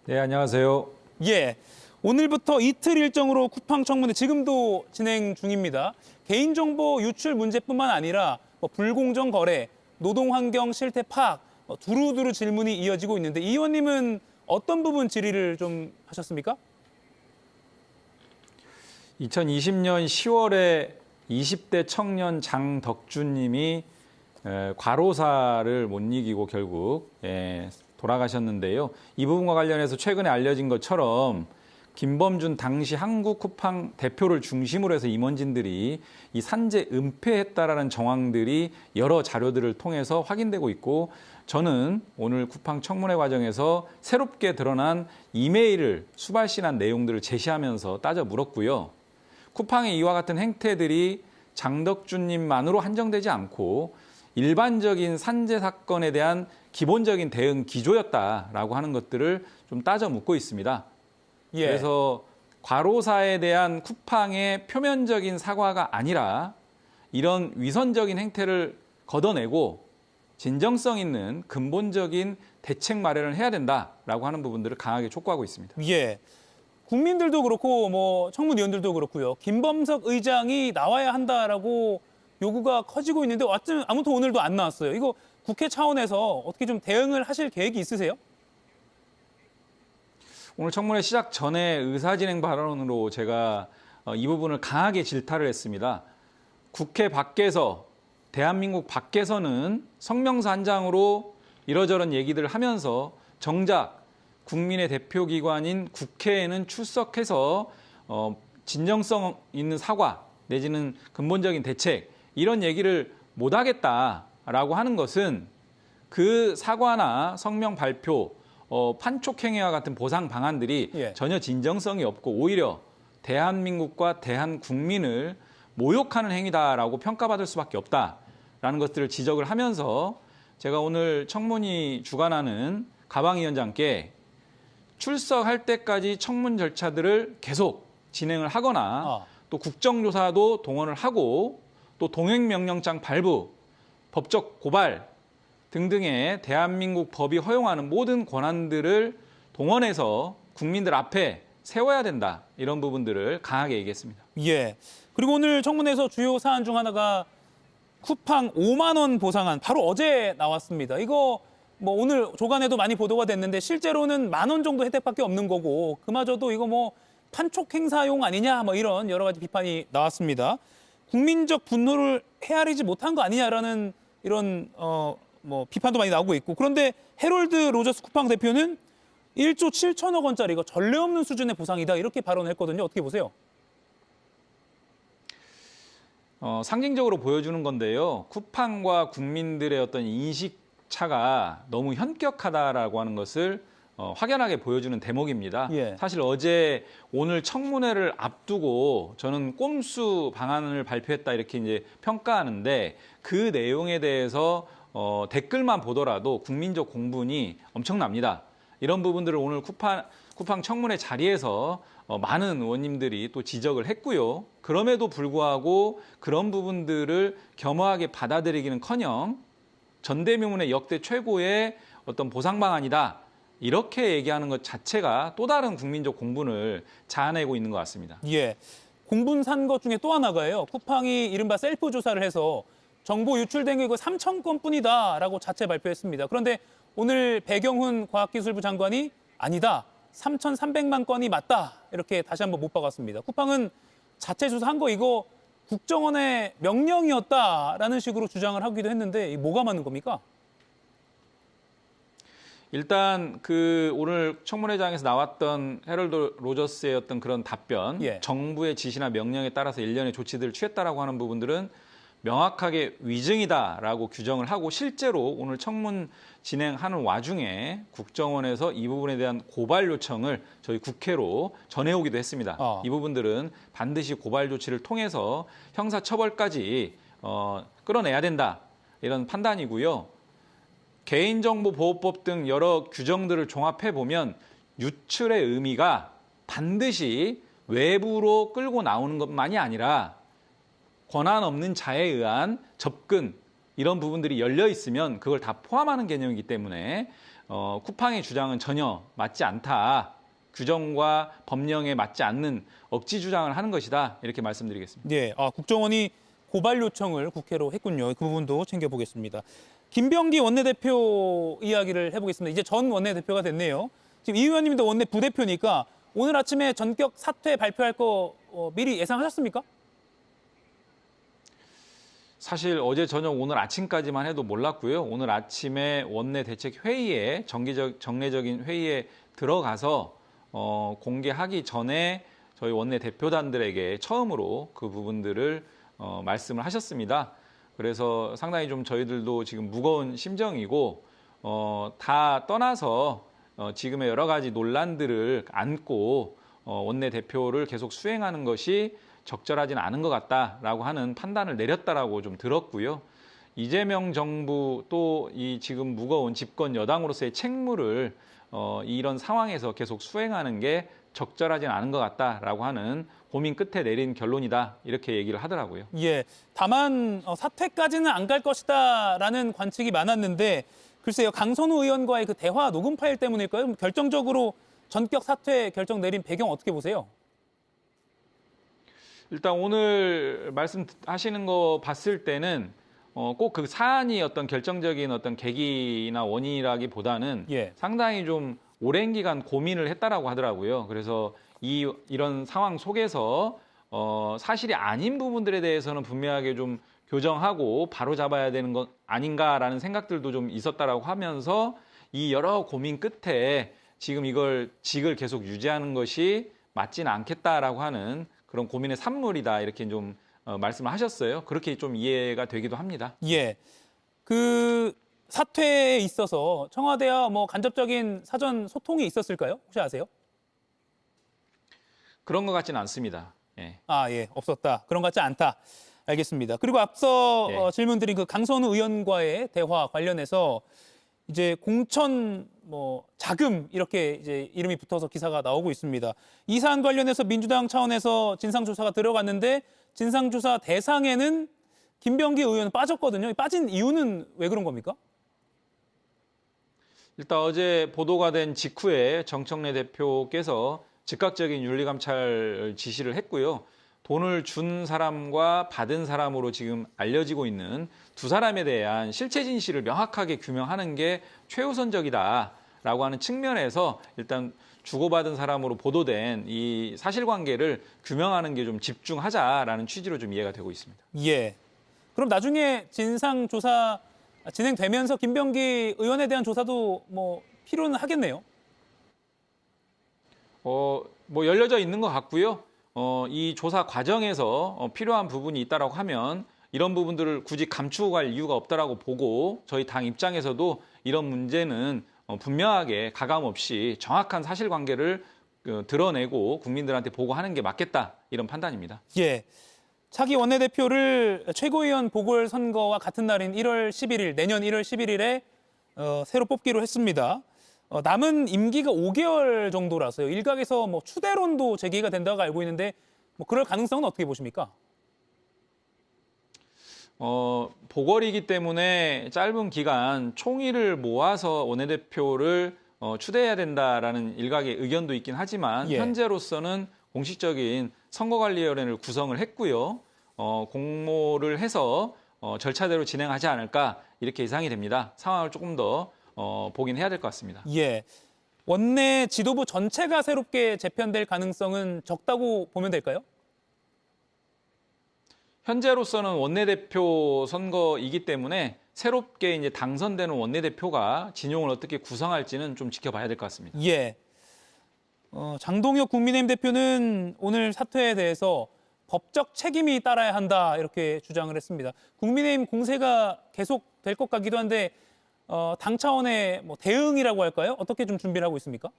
Speaker 17: 네, 안녕하세요.
Speaker 1: 예, 오늘부터 이틀 일정으로 쿠팡 청문회 지금도 진행 중입니다. 개인정보 유출 문제뿐만 아니라 불공정 거래, 노동환경 실태 파악, 두루두루 질문이 이어지고 있는데 이 의원님은 어떤 부분 질의를 좀 하셨습니까?
Speaker 17: 2020년 10월에 20대 청년 장덕준 님이 과로사를 못 이기고 결국 돌아가셨는데요. 이 부분과 관련해서 최근에 알려진 것처럼 김범준 당시 한국 쿠팡 대표를 중심으로 해서 임원진들이 이 산재 은폐했다라는 정황들이 여러 자료들을 통해서 확인되고 있고, 저는 오늘 쿠팡 청문회 과정에서 새롭게 드러난 이메일을 수발신한 내용들을 제시하면서 따져 물었고요. 쿠팡의 이와 같은 행태들이 장덕준님만으로 한정되지 않고 일반적인 산재 사건에 대한 기본적인 대응 기조였다라고 하는 것들을 좀 따져 묻고 있습니다.
Speaker 1: 예.
Speaker 17: 그래서 과로사에 대한 쿠팡의 표면적인 사과가 아니라 이런 위선적인 행태를 걷어내고 진정성 있는 근본적인 대책 마련을 해야 된다라고 하는 부분들을 강하게 촉구하고 있습니다.
Speaker 1: 예. 국민들도 그렇고 청문위원들도 그렇고요. 김범석 의장이 나와야 한다라고 요구가 커지고 있는데 아무튼 오늘도 안 나왔어요. 이거 국회 차원에서 어떻게 좀 대응을 하실 계획이 있으세요?
Speaker 17: 오늘 청문회 시작 전에 의사진행 발언으로 제가 이 부분을 강하게 질타를 했습니다. 국회 밖에서, 대한민국 밖에서는 성명서 한 장으로 이러저런 얘기들을 하면서 정작 국민의 대표기관인 국회에는 출석해서 진정성 있는 사과 내지는 근본적인 대책 이런 얘기를 못하겠다라고 하는 것은 그 사과나 성명 발표, 판촉행위와 같은 보상 방안들이 전혀 진정성이 없고 오히려 대한민국과 대한국민을 모욕하는 행위다라고 평가받을 수밖에 없다라는 것들을 지적을 하면서 제가 오늘 청문위 주관하는 가방위원장께 출석할 때까지 청문 절차들을 계속 진행을 하거나 또 국정조사도 동원을 하고 또 동행명령장 발부, 법적 고발 등등의 대한민국 법이 허용하는 모든 권한들을 동원해서 국민들 앞에 세워야 된다. 이런 부분들을 강하게 얘기했습니다.
Speaker 1: 예. 그리고 오늘 청문회에서 주요 사안 중 하나가 쿠팡 5만 원 보상안 바로 어제 나왔습니다. 이거 오늘 조간에도 많이 보도가 됐는데 실제로는 1만 원 정도 혜택밖에 없는 거고 그마저도 이거 판촉 행사용 아니냐 이런 여러 가지 비판이 나왔습니다. 국민적 분노를 헤아리지 못한 거 아니냐라는 이런 비판도 많이 나오고 있고, 그런데 해롤드 로저스 쿠팡 대표는 1조 7천억 원짜리 이거 전례 없는 수준의 보상이다 이렇게 발언했거든요. 어떻게 보세요?
Speaker 17: 상징적으로 보여주는 건데요. 쿠팡과 국민들의 어떤 인식 차가 너무 현격하다라고 하는 것을 확연하게 보여주는 대목입니다. 사실 오늘 청문회를 앞두고 저는 꼼수 방안을 발표했다 이렇게 이제 평가하는데 그 내용에 대해서 댓글만 보더라도 국민적 공분이 엄청납니다. 이런 부분들을 오늘 쿠팡 청문회 자리에서 많은 의원님들이 또 지적을 했고요. 그럼에도 불구하고 그런 부분들을 겸허하게 받아들이기는커녕 전대미문의 역대 최고의 어떤 보상 방안이다. 이렇게 얘기하는 것 자체가 또 다른 국민적 공분을 자아내고 있는 것 같습니다.
Speaker 1: 예, 공분 산 것 중에 또 하나가요. 쿠팡이 이른바 셀프 조사를 해서 정보 유출된 게 이거 3천 건뿐이다라고 자체 발표했습니다. 그런데 오늘 배경훈 과학기술부 장관이 아니다, 3,300만 건이 맞다 이렇게 다시 한번 못 박았습니다. 쿠팡은 자체 조사한 거 이거 국정원의 명령이었다라는 식으로 주장을 하기도 했는데 뭐가 맞는 겁니까?
Speaker 17: 일단 오늘 청문회장에서 나왔던 해럴드 로저스의 어떤 그런 답변, 정부의 지시나 명령에 따라서 일련의 조치들을 취했다라고 하는 부분들은 명확하게 위증이다라고 규정을 하고 실제로 오늘 청문 진행하는 와중에 국정원에서 이 부분에 대한 고발 요청을 저희 국회로 전해오기도 했습니다. 이 부분들은 반드시 고발 조치를 통해서 형사처벌까지 끌어내야 된다 이런 판단이고요. 개인정보보호법 등 여러 규정들을 종합해 보면 유출의 의미가 반드시 외부로 끌고 나오는 것만이 아니라 권한 없는 자에 의한 접근 이런 부분들이 열려 있으면 그걸 다 포함하는 개념이기 때문에 쿠팡의 주장은 전혀 맞지 않다. 규정과 법령에 맞지 않는 억지 주장을 하는 것이다. 이렇게 말씀드리겠습니다.
Speaker 1: 네, 국정원이 고발 요청을 국회로 했군요. 그 부분도 챙겨보겠습니다. 김병기 원내대표 이야기를 해보겠습니다. 이제 전 원내대표가 됐네요. 지금 이 의원님도 원내 부대표니까 오늘 아침에 전격 사퇴 발표할 거 미리 예상하셨습니까?
Speaker 17: 사실 어제 저녁 오늘 아침까지만 해도 몰랐고요. 오늘 아침에 원내 대책 회의에 정례적인 회의에 들어가서 공개하기 전에 저희 원내 대표단들에게 처음으로 그 부분들을 말씀을 하셨습니다. 그래서 상당히 좀 저희들도 지금 무거운 심정이고 다 떠나서 지금의 여러 가지 논란들을 안고 원내 대표를 계속 수행하는 것이 적절하지는 않은 것 같다라고 하는 판단을 내렸다라고 좀 들었고요. 이재명 정부 또 이 지금 무거운 집권 여당으로서의 책무를 이런 상황에서 계속 수행하는 게 적절하지는 않은 것 같다라고 하는 고민 끝에 내린 결론이다 이렇게 얘기를 하더라고요.
Speaker 1: 예, 다만 사퇴까지는 안 갈 것이다라는 관측이 많았는데 글쎄요, 강선우 의원과의 그 대화 녹음 파일 때문일까요? 결정적으로 전격 사퇴 결정 내린 배경 어떻게 보세요?
Speaker 17: 일단 오늘 말씀하시는 거 봤을 때는 꼭 그 사안이 어떤 결정적인 어떤 계기나 원인이라기보다는 상당히 좀 오랜 기간 고민을 했다라고 하더라고요. 그래서 이런 상황 속에서 사실이 아닌 부분들에 대해서는 분명하게 좀 교정하고 바로 잡아야 되는 것 아닌가라는 생각들도 좀 있었다라고 하면서 이 여러 고민 끝에 지금 이걸 직을 계속 유지하는 것이 맞지는 않겠다라고 하는 그런 고민의 산물이다 이렇게 좀 말씀을 하셨어요. 그렇게 좀 이해가 되기도 합니다.
Speaker 1: 예, 그 사퇴에 있어서 청와대와 뭐 간접적인 사전 소통이 있었을까요? 혹시 아세요?
Speaker 17: 그런 것 같지는 않습니다. 예.
Speaker 1: 예, 없었다. 그런 것 같지 않다. 알겠습니다. 그리고 앞서 질문드린 그 강선우 의원과의 대화 관련해서 이제 공천 자금 이렇게 이제 이름이 붙어서 기사가 나오고 있습니다. 이 사안 관련해서 민주당 차원에서 진상조사가 들어갔는데 진상조사 대상에는 김병기 의원 빠졌거든요. 빠진 이유는 왜 그런 겁니까?
Speaker 17: 일단 어제 보도가 된 직후에 정청래 대표께서 즉각적인 윤리감찰 지시를 했고요. 돈을 준 사람과 받은 사람으로 지금 알려지고 있는 두 사람에 대한 실체 진실을 명확하게 규명하는 게 최우선적이다라고 하는 측면에서 일단 주고받은 사람으로 보도된 이 사실관계를 규명하는 게 좀 집중하자라는 취지로 좀 이해가 되고 있습니다.
Speaker 1: 예. 그럼 나중에 진상조사 진행되면서 김병기 의원에 대한 조사도 필요는 하겠네요.
Speaker 17: 열려져 있는 것 같고요. 이 조사 과정에서 필요한 부분이 있다라고 하면 이런 부분들을 굳이 감추고 갈 이유가 없다라고 보고 저희 당 입장에서도 이런 문제는 분명하게 가감 없이 정확한 사실관계를 드러내고 국민들한테 보고하는 게 맞겠다 이런 판단입니다.
Speaker 1: 예. 차기 원내대표를 최고위원 보궐선거와 같은 날인 1월 11일, 내년 1월 11일에 새로 뽑기로 했습니다. 남은 임기가 5개월 정도라서요. 일각에서 추대론도 제기가 된다고 알고 있는데 그럴 가능성은 어떻게 보십니까?
Speaker 17: 보궐이기 때문에 짧은 기간 총의를 모아서 원내대표를 추대해야 된다라는 일각의 의견도 있긴 하지만 현재로서는 공식적인 선거관리위원회를 구성을 했고요. 공모를 해서 절차대로 진행하지 않을까 이렇게 예상이 됩니다. 상황을 조금 더 보긴 해야 될 것 같습니다.
Speaker 1: 예, 원내 지도부 전체가 새롭게 재편될 가능성은 적다고 보면 될까요?
Speaker 17: 현재로서는 원내대표 선거이기 때문에 새롭게 이제 당선되는 원내대표가 진용을 어떻게 구성할지는 좀 지켜봐야 될 것 같습니다.
Speaker 1: 예. 장동혁 국민의힘 대표는 오늘 사퇴에 대해서 법적 책임이 따라야 한다 이렇게 주장을 했습니다. 국민의힘 공세가 계속 될 것 같기도 한데 당 차원의 뭐 대응이라고 할까요? 어떻게 좀 준비를 하고 있습니까?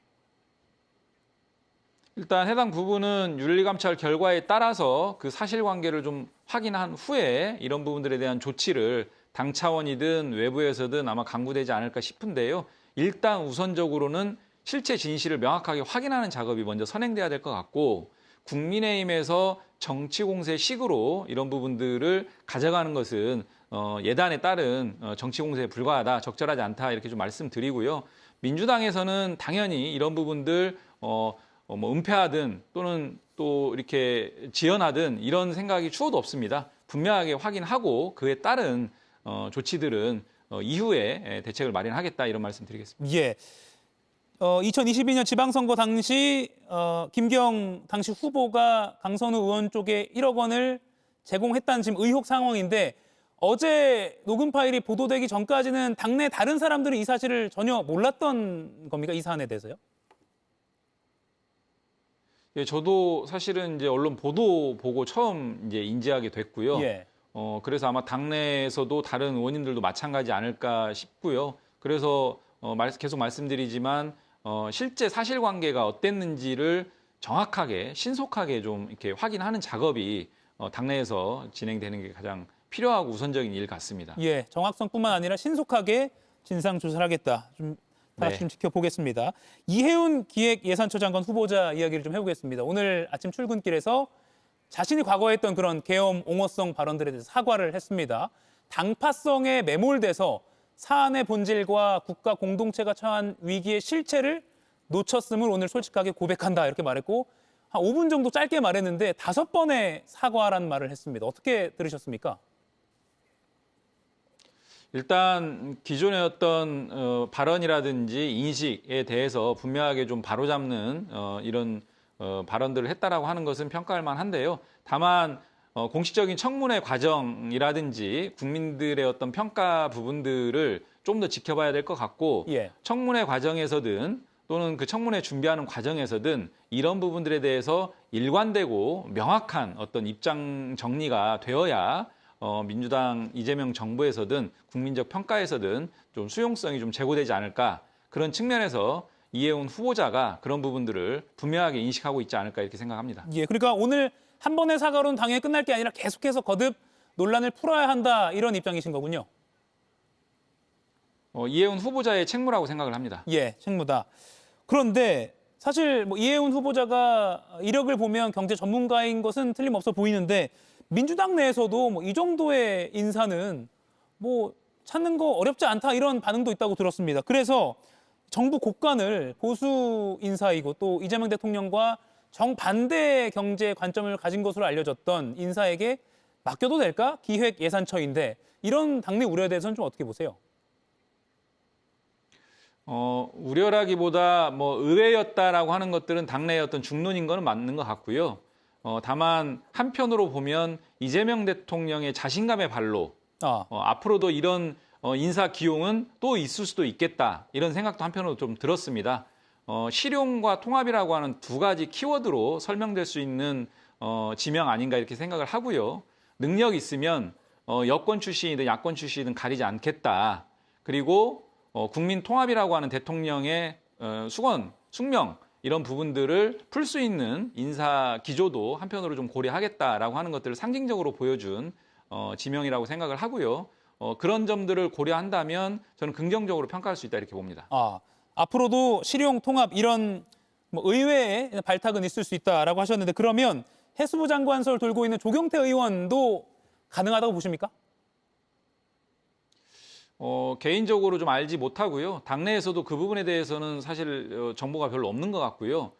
Speaker 17: 일단 해당 부분은 윤리감찰 결과에 따라서 그 사실관계를 좀 확인한 후에 이런 부분들에 대한 조치를 당 차원이든 외부에서든 아마 강구되지 않을까 싶은데요. 일단 우선적으로는 실체 진실을 명확하게 확인하는 작업이 먼저 선행돼야 될 것 같고, 국민의힘에서 정치 공세식으로 이런 부분들을 가져가는 것은 예단에 따른 정치 공세에 불과하다, 적절하지 않다 이렇게 좀 말씀드리고요. 민주당에서는 당연히 이런 부분들 뭐 은폐하든 또는 또 이렇게 지연하든 이런 생각이 추호도 없습니다. 분명하게 확인하고 그에 따른 조치들은 이후에 대책을 마련하겠다 이런 말씀드리겠습니다.
Speaker 1: 예. 2022년 지방선거 당시 김경 당시 후보가 강선우 의원 쪽에 1억 원을 제공했다는 지금 의혹 상황인데, 어제 녹음 파일이 보도되기 전까지는 당내 다른 사람들은 이 사실을 전혀 몰랐던 겁니까? 이 사안에 대해서요?
Speaker 17: 예, 저도 사실은 이제 언론 보도 보고 처음 이제 인지하게 됐고요.
Speaker 1: 예.
Speaker 17: 그래서 아마 당내에서도 다른 의원님들도 마찬가지 않을까 싶고요. 그래서 계속 말씀드리지만 실제 사실관계가 어땠는지를 정확하게 신속하게 좀 이렇게 확인하는 작업이 당내에서 진행되는 게 가장 필요하고 우선적인 일 같습니다.
Speaker 1: 예, 정확성뿐만 아니라 신속하게 진상 조사를 하겠다. 좀 다 같이 좀 지켜보겠습니다. 이해운 기획예산처 장관 후보자 이야기를 좀 해보겠습니다. 오늘 아침 출근길에서 자신이 과거에 했던 그런 계엄 옹호성 발언들에 대해서 사과를 했습니다. 당파성에 매몰돼서 사안의 본질과 국가 공동체가 처한 위기의 실체를 놓쳤음을 오늘 솔직하게 고백한다 이렇게 말했고, 한 5분 정도 짧게 말했는데 5번의 사과라는 말을 했습니다. 어떻게 들으셨습니까?
Speaker 17: 일단 기존의 어떤 발언이라든지 인식에 대해서 분명하게 좀 바로잡는 이런 발언들을 했다라고 하는 것은 평가할 만한데요. 다만 공식적인 청문회 과정이라든지 국민들의 어떤 평가 부분들을 좀 더 지켜봐야 될 것 같고,
Speaker 1: 예.
Speaker 17: 청문회 과정에서든 또는 그 청문회 준비하는 과정에서든 이런 부분들에 대해서 일관되고 명확한 어떤 입장 정리가 되어야 민주당 이재명 정부에서든 국민적 평가에서든 좀 수용성이 좀 제고되지 않을까, 그런 측면에서 이해운 후보자가 그런 부분들을 분명하게 인식하고 있지 않을까 이렇게 생각합니다.
Speaker 1: 예, 그러니까 오늘 한 번의 사과로는 당연히 끝날 게 아니라 계속해서 거듭 논란을 풀어야 한다 이런 입장이신 거군요.
Speaker 17: 이해운 후보자의 책무라고 생각을 합니다.
Speaker 1: 예, 책무다. 그런데 사실 뭐 이해운 후보자가 이력을 보면 경제 전문가인 것은 틀림없어 보이는데, 민주당 내에서도 뭐 이 정도의 인사는 뭐 찾는 거 어렵지 않다 이런 반응도 있다고 들었습니다. 그래서 정부 고관을 보수 인사이고 또 이재명 대통령과 정반대 경제 관점을 가진 것으로 알려졌던 인사에게 맡겨도 될까? 기획예산처인데 이런 당내 우려에 대해서는 좀 어떻게 보세요?
Speaker 17: 우려라기보다 뭐 의외였다라고 하는 것들은 당내의 어떤 중론인 거는 맞는 것 같고요. 다만 한편으로 보면 이재명 대통령의 자신감의 발로 앞으로도 이런 인사 기용은 또 있을 수도 있겠다 이런 생각도 한편으로 좀 들었습니다. 실용과 통합이라고 하는 두 가지 키워드로 설명될 수 있는 지명 아닌가 이렇게 생각을 하고요. 능력 있으면 여권 출신이든 야권 출신이든 가리지 않겠다. 그리고 국민 통합이라고 하는 대통령의 숙명 이런 부분들을 풀 수 있는 인사 기조도 한편으로 좀 고려하겠다라고 하는 것들을 상징적으로 보여준 지명이라고 생각을 하고요. 그런 점들을 고려한다면 저는 긍정적으로 평가할 수 있다 이렇게 봅니다.
Speaker 1: 앞으로도 실용, 통합 이런 뭐 의외의 발탁은 있을 수 있다라고 하셨는데, 그러면 해수부 장관설 돌고 있는 조경태 의원도 가능하다고 보십니까?
Speaker 17: 개인적으로 좀 알지 못하고요. 당내에서도 그 부분에 대해서는 사실 정보가 별로 없는 것 같고요.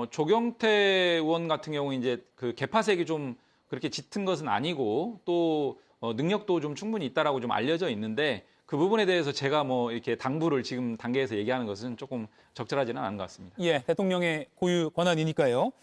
Speaker 17: 조경태 의원 같은 경우 이제 그 개파색이 좀 그렇게 짙은 것은 아니고 또 능력도 좀 충분히 있다라고 좀 알려져 있는데, 그 부분에 대해서 제가 뭐 이렇게 당부를 지금 단계에서 얘기하는 것은 조금 적절하지는 않은 것 같습니다.
Speaker 1: 예, 대통령의 고유 권한이니까요.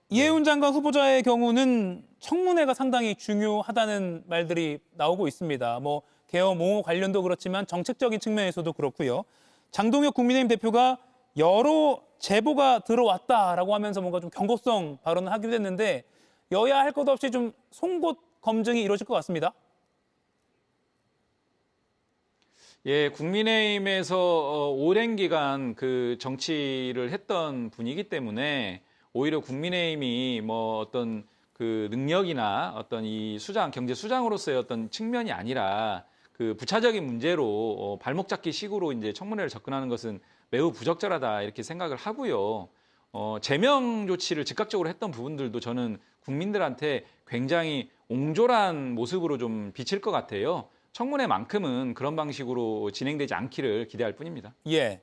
Speaker 1: 이해운 장관 후보자의 경우는 청문회가 상당히 중요하다는 말들이 나오고 있습니다. 뭐 계엄 옹호 관련도 그렇지만 정책적인 측면에서도 그렇고요. 장동혁 국민의힘 대표가 여러 제보가 들어왔다라고 하면서 뭔가 좀 경고성 발언을 하기도 했는데 여야 할 것 없이 좀 송곳 검증이 이루어질 것 같습니다.
Speaker 17: 예, 국민의힘에서 오랜 기간 그 정치를 했던 분이기 때문에 오히려 국민의힘이 뭐 어떤 그 능력이나 어떤 이 경제 수장으로서의 어떤 측면이 아니라 그 부차적인 문제로 발목 잡기 식으로 이제 청문회를 접근하는 것은 매우 부적절하다 이렇게 생각을 하고요. 제명 조치를 즉각적으로 했던 부분들도 저는 국민들한테 굉장히 옹졸한 모습으로 좀 비칠 것 같아요. 청문회만큼은 그런 방식으로 진행되지 않기를 기대할 뿐입니다.
Speaker 1: 예,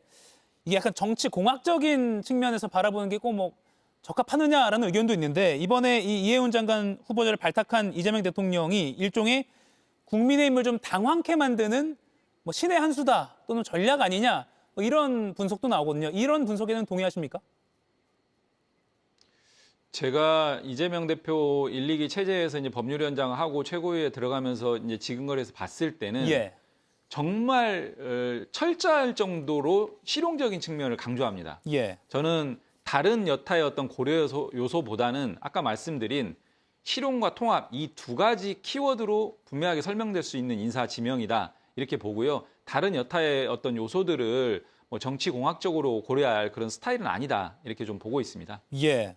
Speaker 1: 이게 약간 정치 공학적인 측면에서 바라보는 게 꼭 뭐 적합하느냐라는 의견도 있는데 이번에 이 이해운 장관 후보자를 발탁한 이재명 대통령이 일종의 국민의힘을 좀 당황케 만드는 뭐 신의 한 수다 또는 전략 아니냐 뭐 이런 분석도 나오거든요. 이런 분석에는 동의하십니까?
Speaker 17: 제가 이재명 대표 1, 2기 체제에서 이제 법률위원장을 하고 최고위에 들어가면서 이제 지금거리에서 봤을 때는
Speaker 1: 예.
Speaker 17: 정말 철저할 정도로 실용적인 측면을 강조합니다.
Speaker 1: 예.
Speaker 17: 저는 다른 여타의 어떤 고려 요소보다는 아까 말씀드린 실용과 통합 이 두 가지 키워드로 분명하게 설명될 수 있는 인사 지명이다 이렇게 보고요. 다른 여타의 어떤 요소들을 뭐 정치 공학적으로 고려할 그런 스타일은 아니다 이렇게 좀 보고 있습니다.
Speaker 1: 예.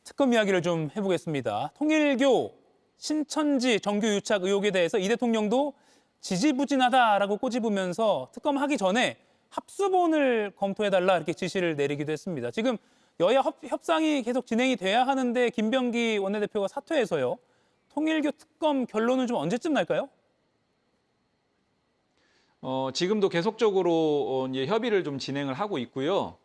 Speaker 1: 특검 이야기를 좀 해보겠습니다. 통일교 신천지 정교 유착 의혹에 대해서 이 대통령도 지지부진하다라고 꼬집으면서 특검하기 전에 합수본을 검토해달라 이렇게 지시를 내리기도 했습니다. 지금 여야 협상이 계속 진행이 돼야 하는데 김병기 원내대표가 사퇴해서요. 통일교 특검 결론은 좀 언제쯤 날까요?
Speaker 17: 지금도 계속적으로 이제 협의를 좀 진행을 하고 있고요.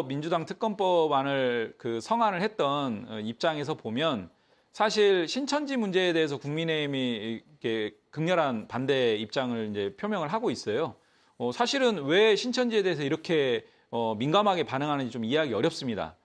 Speaker 17: 민주당 특검법안을 그 성안을 했던 입장에서 보면 사실 신천지 문제에 대해서 국민의힘이 이렇게 극렬한 반대 입장을 이제 표명을 하고 있어요. 사실은 왜 신천지에 대해서 이렇게 민감하게 반응하는지 좀 이해하기 어렵습니다.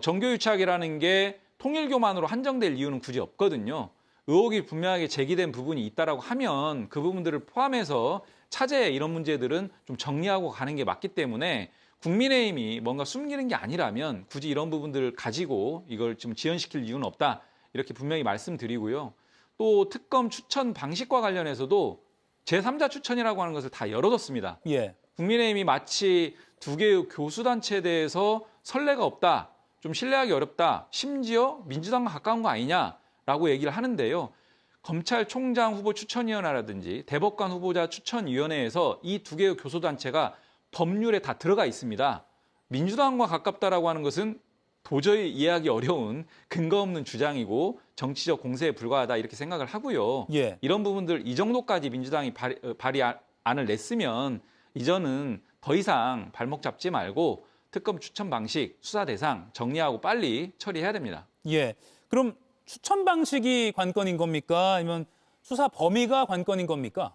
Speaker 17: 정교유착이라는 게 통일교만으로 한정될 이유는 굳이 없거든요. 의혹이 분명하게 제기된 부분이 있다라고 하면 그 부분들을 포함해서 차제에 이런 문제들은 좀 정리하고 가는 게 맞기 때문에 국민의힘이 뭔가 숨기는 게 아니라면 굳이 이런 부분들을 가지고 이걸 좀 지연시킬 이유는 없다. 이렇게 분명히 말씀드리고요. 또 특검 추천 방식과 관련해서도 제3자 추천이라고 하는 것을 다 열어뒀습니다.
Speaker 1: 예.
Speaker 17: 국민의힘이 마치 두 개의 교수단체에 대해서 선례가 없다, 좀 신뢰하기 어렵다, 심지어 민주당과 가까운 거 아니냐라고 얘기를 하는데요. 검찰총장 후보 추천위원회라든지 대법관 후보자 추천위원회에서 이 두 개의 교수단체가 법률에 다 들어가 있습니다. 민주당과 가깝다라고 하는 것은 도저히 이해하기 어려운 근거 없는 주장이고 정치적 공세에 불과하다 이렇게 생각을 하고요.
Speaker 1: 예.
Speaker 17: 이런 부분들 이 정도까지 민주당이 발의안을 냈으면 이제는 더 이상 발목 잡지 말고 특검 추천 방식, 수사 대상 정리하고 빨리 처리해야 됩니다.
Speaker 1: 예. 그럼 추천 방식이 관건인 겁니까? 아니면 수사 범위가 관건인 겁니까?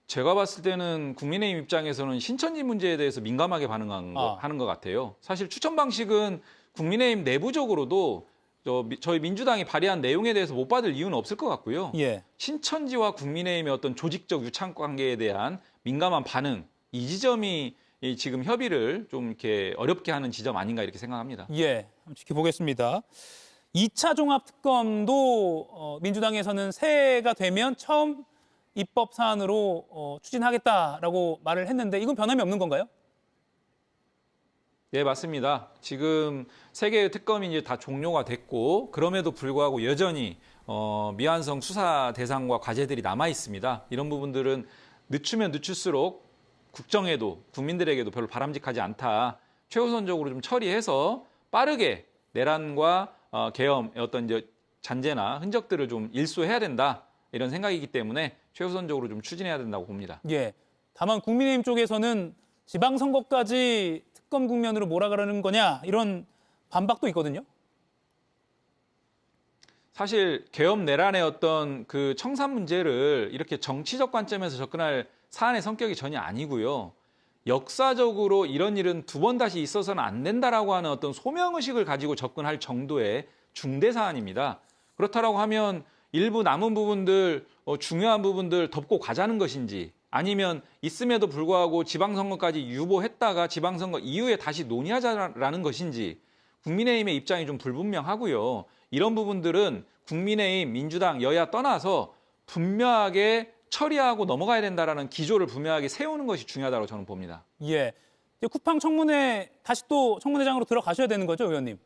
Speaker 17: 제가 봤을 때는 국민의힘 입장에서는 신천지 문제에 대해서 민감하게 하는 것 같아요. 사실 추천 방식은 국민의힘 내부적으로도 저희 민주당이 발의한 내용에 대해서 못 받을 이유는 없을 것 같고요.
Speaker 1: 예.
Speaker 17: 신천지와 국민의힘의 어떤 조직적 유착 관계에 대한 민감한 반응, 이 지점이 지금 협의를 좀 이렇게 어렵게 하는 지점 아닌가 이렇게 생각합니다.
Speaker 1: 예, 지켜보겠습니다. 2차 종합특검도 민주당에서는 새해가 되면 처음 입법 사안으로 추진하겠다라고 말을 했는데 이건 변함이 없는 건가요?
Speaker 17: 네, 맞습니다. 지금 세 개의 특검이 이제 다 종료가 됐고 그럼에도 불구하고 여전히 미완성 수사 대상과 과제들이 남아 있습니다. 이런 부분들은 늦추면 늦출수록 국정에도 국민들에게도 별로 바람직하지 않다. 최우선적으로 좀 처리해서 빠르게 내란과 계엄의 어떤 이제 잔재나 흔적들을 좀 일소해야 된다. 이런 생각이기 때문에 최우선적으로 좀 추진해야 된다고 봅니다.
Speaker 1: 예. 다만 국민의힘 쪽에서는 지방선거까지 특검 국면으로 몰아가려는 거냐 이런 반박도 있거든요.
Speaker 17: 사실 계엄 내란의 어떤 그 청산 문제를 이렇게 정치적 관점에서 접근할 사안의 성격이 전혀 아니고요. 역사적으로 이런 일은 두 번 다시 있어서는 안 된다라고 하는 어떤 소명의식을 가지고 접근할 정도의 중대 사안입니다. 그렇다라고 하면 일부 남은 부분들, 중요한 부분들 덮고 가자는 것인지 아니면 있음에도 불구하고 지방선거까지 유보했다가 지방선거 이후에 다시 논의하자라는 것인지 국민의힘의 입장이 좀 불분명하고요. 이런 부분들은 국민의힘, 민주당, 여야 떠나서 분명하게 처리하고 넘어가야 된다라는 기조를 분명하게 세우는 것이 중요하다고 저는 봅니다.
Speaker 1: 예. 이제 쿠팡 청문회 다시 또 청문회장으로 들어가셔야 되는 거죠, 의원님?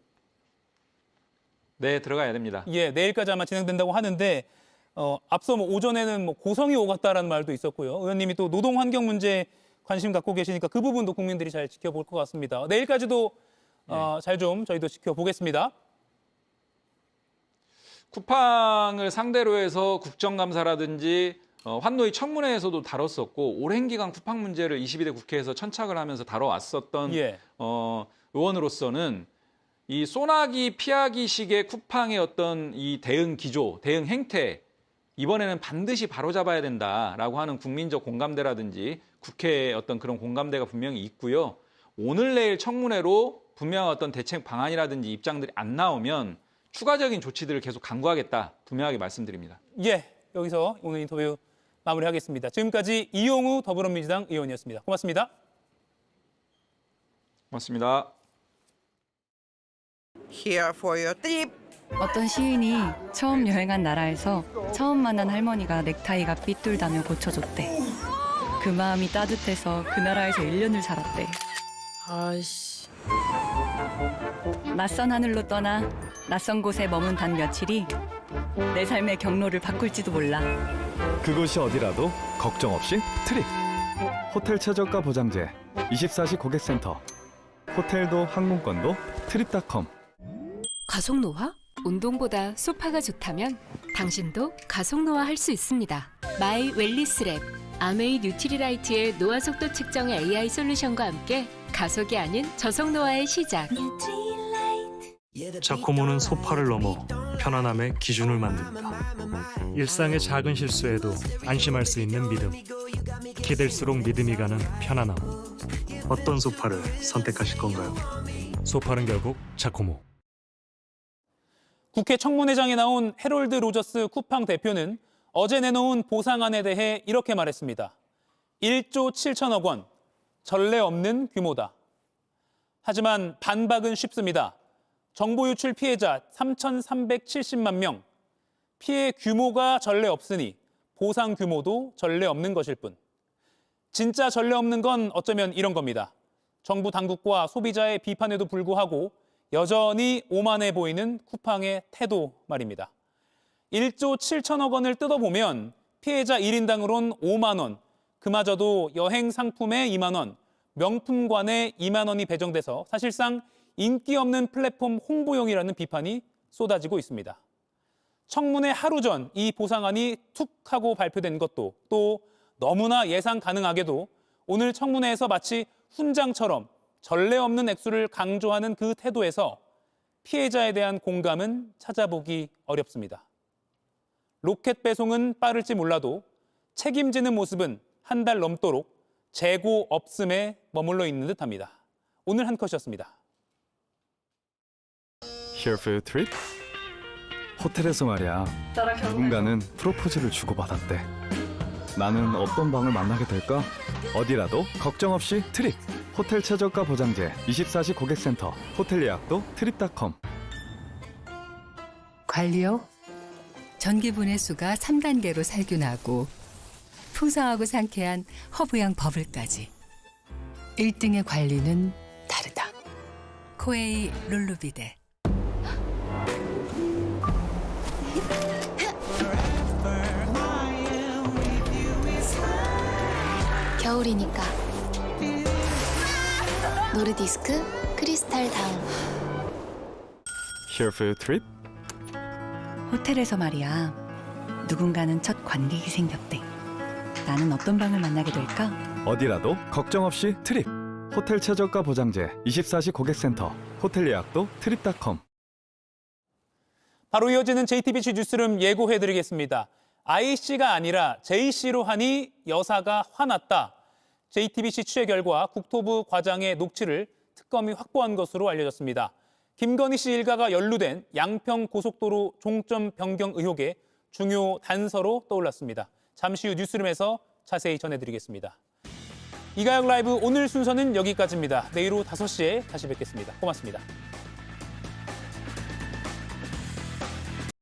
Speaker 17: 네, 들어가야 됩니다.
Speaker 1: 예, 내일까지 아마 진행된다고 하는데 앞서 오전에는 고성이 오갔다라는 말도 있었고요. 의원님이 또 노동 환경 문제에 관심 갖고 계시니까 그 부분도 국민들이 잘 지켜볼 것 같습니다. 내일까지도 잘 좀 저희도 지켜보겠습니다.
Speaker 17: 쿠팡을 상대로 해서 국정감사라든지 환노위 청문회에서도 다뤘었고 오랜 기간 쿠팡 문제를 22대 국회에서 천착을 하면서 다뤄왔었던 의원으로서는 이 쏘나기 피하기식의 쿠팡의 어떤 이 대응 기조, 대응 행태 이번에는 반드시 바로잡아야 된다라고 하는 국민적 공감대라든지 국회의 어떤 그런 공감대가 분명히 있고요. 오늘 내일 청문회로 분명한 어떤 대책 방안이라든지 입장들이 안 나오면 추가적인 조치들을 계속 강구하겠다 분명하게 말씀드립니다.
Speaker 1: 예, 여기서 오늘 인터뷰 마무리하겠습니다. 지금까지 이용우 더불어민주당 의원이었습니다. 고맙습니다.
Speaker 17: 고맙습니다.
Speaker 18: Here for your trip.
Speaker 19: 어떤 시인이 처음 여행한 나라에서 처음 만난 할머니가 넥타이가 삐뚤다며 고쳐줬대. 그 마음이 따뜻해서 그 나라에서 1년을 살았대.
Speaker 18: 아이씨.
Speaker 19: 낯선 하늘로 떠나 낯선 곳에 머문 단 며칠이 내 삶의 경로를 바꿀지도 몰라.
Speaker 20: 그곳이 어디라도 걱정 없이 트립. 호텔 최저가 보장제 24시 고객센터. 호텔도 항공권도 트립닷컴.
Speaker 21: 가속 노화? 운동보다 소파가 좋다면 당신도 가속 노화할 수 있습니다. 마이 웰리스랩 아메이 뉴트리라이트의 노화 속도 측정 AI 솔루션과 함께 가속이 아닌 저속 노화의 시작.
Speaker 22: 자코모는 소파를 넘어 편안함의 기준을 만듭니다. 일상의 작은 실수에도 안심할 수 있는 믿음. 기댈수록 믿음이 가는 편안함. 어떤 소파를 선택하실 건가요? 소파는 결국 자코모.
Speaker 1: 국회 청문회장에 나온 해롤드 로저스 쿠팡 대표는 어제 내놓은 보상안에 대해 이렇게 말했습니다. 1조 7천억 원, 전례 없는 규모다. 하지만 반박은 쉽습니다. 정보 유출 피해자 3,370만 명, 피해 규모가 전례 없으니 보상 규모도 전례 없는 것일 뿐. 진짜 전례 없는 건 어쩌면 이런 겁니다. 정부 당국과 소비자의 비판에도 불구하고 여전히 오만해 보이는 쿠팡의 태도 말입니다. 1조 7천억 원을 뜯어보면 피해자 1인당으론 5만 원, 그마저도 여행 상품에 2만 원, 명품관에 2만 원이 배정돼서 사실상 인기 없는 플랫폼 홍보용이라는 비판이 쏟아지고 있습니다. 청문회 하루 전 이 보상안이 툭 하고 발표된 것도 또 너무나 예상 가능하게도 오늘 청문회에서 마치 훈장처럼 전례 없는 액수를 강조하는 그 태도에서 피해자에 대한 공감은 찾아보기 어렵습니다. 로켓 배송은 빠를지 몰라도 책임지는 모습은 한 달 넘도록 재고 없음에 머물러 있는 듯합니다. 오늘 한 컷이었습니다.
Speaker 20: Here for your trip? 호텔에서 말이야. 누군가는 프로포즈를 주고받았대. 나는 어떤 방을 만나게 될까? 어디라도 걱정 없이 트립. 호텔 최저가 보장제 24시 고객센터. 호텔 예약도 트립닷컴.
Speaker 23: 관리요? 전기분해수가 3단계로 살균하고 풍성하고 상쾌한 허브향 버블까지. 1등의 관리는 다르다. 코에이 룰루비데.
Speaker 24: 겨울이니까 노르디스크 크리스탈 다운.
Speaker 20: Here for your trip?
Speaker 19: 호텔에서 말이야. 누군가는 첫 관객이 생겼대. 나는 어떤 방을 만나게 될까?
Speaker 20: 어디라도 걱정 없이 트립. 호텔 최저가 보장제 24시 고객센터. 호텔 예약도 트립닷컴.
Speaker 1: 바로 이어지는 JTBC 뉴스룸 예고해드리겠습니다. I씨가 아니라 J씨로 하니 여사가 화났다. JTBC 취재 결과 국토부 과장의 녹취를 특검이 확보한 것으로 알려졌습니다. 김건희 씨 일가가 연루된 양평 고속도로 종점 변경 의혹의 중요 단서로 떠올랐습니다. 잠시 후 뉴스룸에서 자세히 전해드리겠습니다. 이가혁 라이브 오늘 순서는 여기까지입니다. 내일 오후 5시에 다시 뵙겠습니다. 고맙습니다.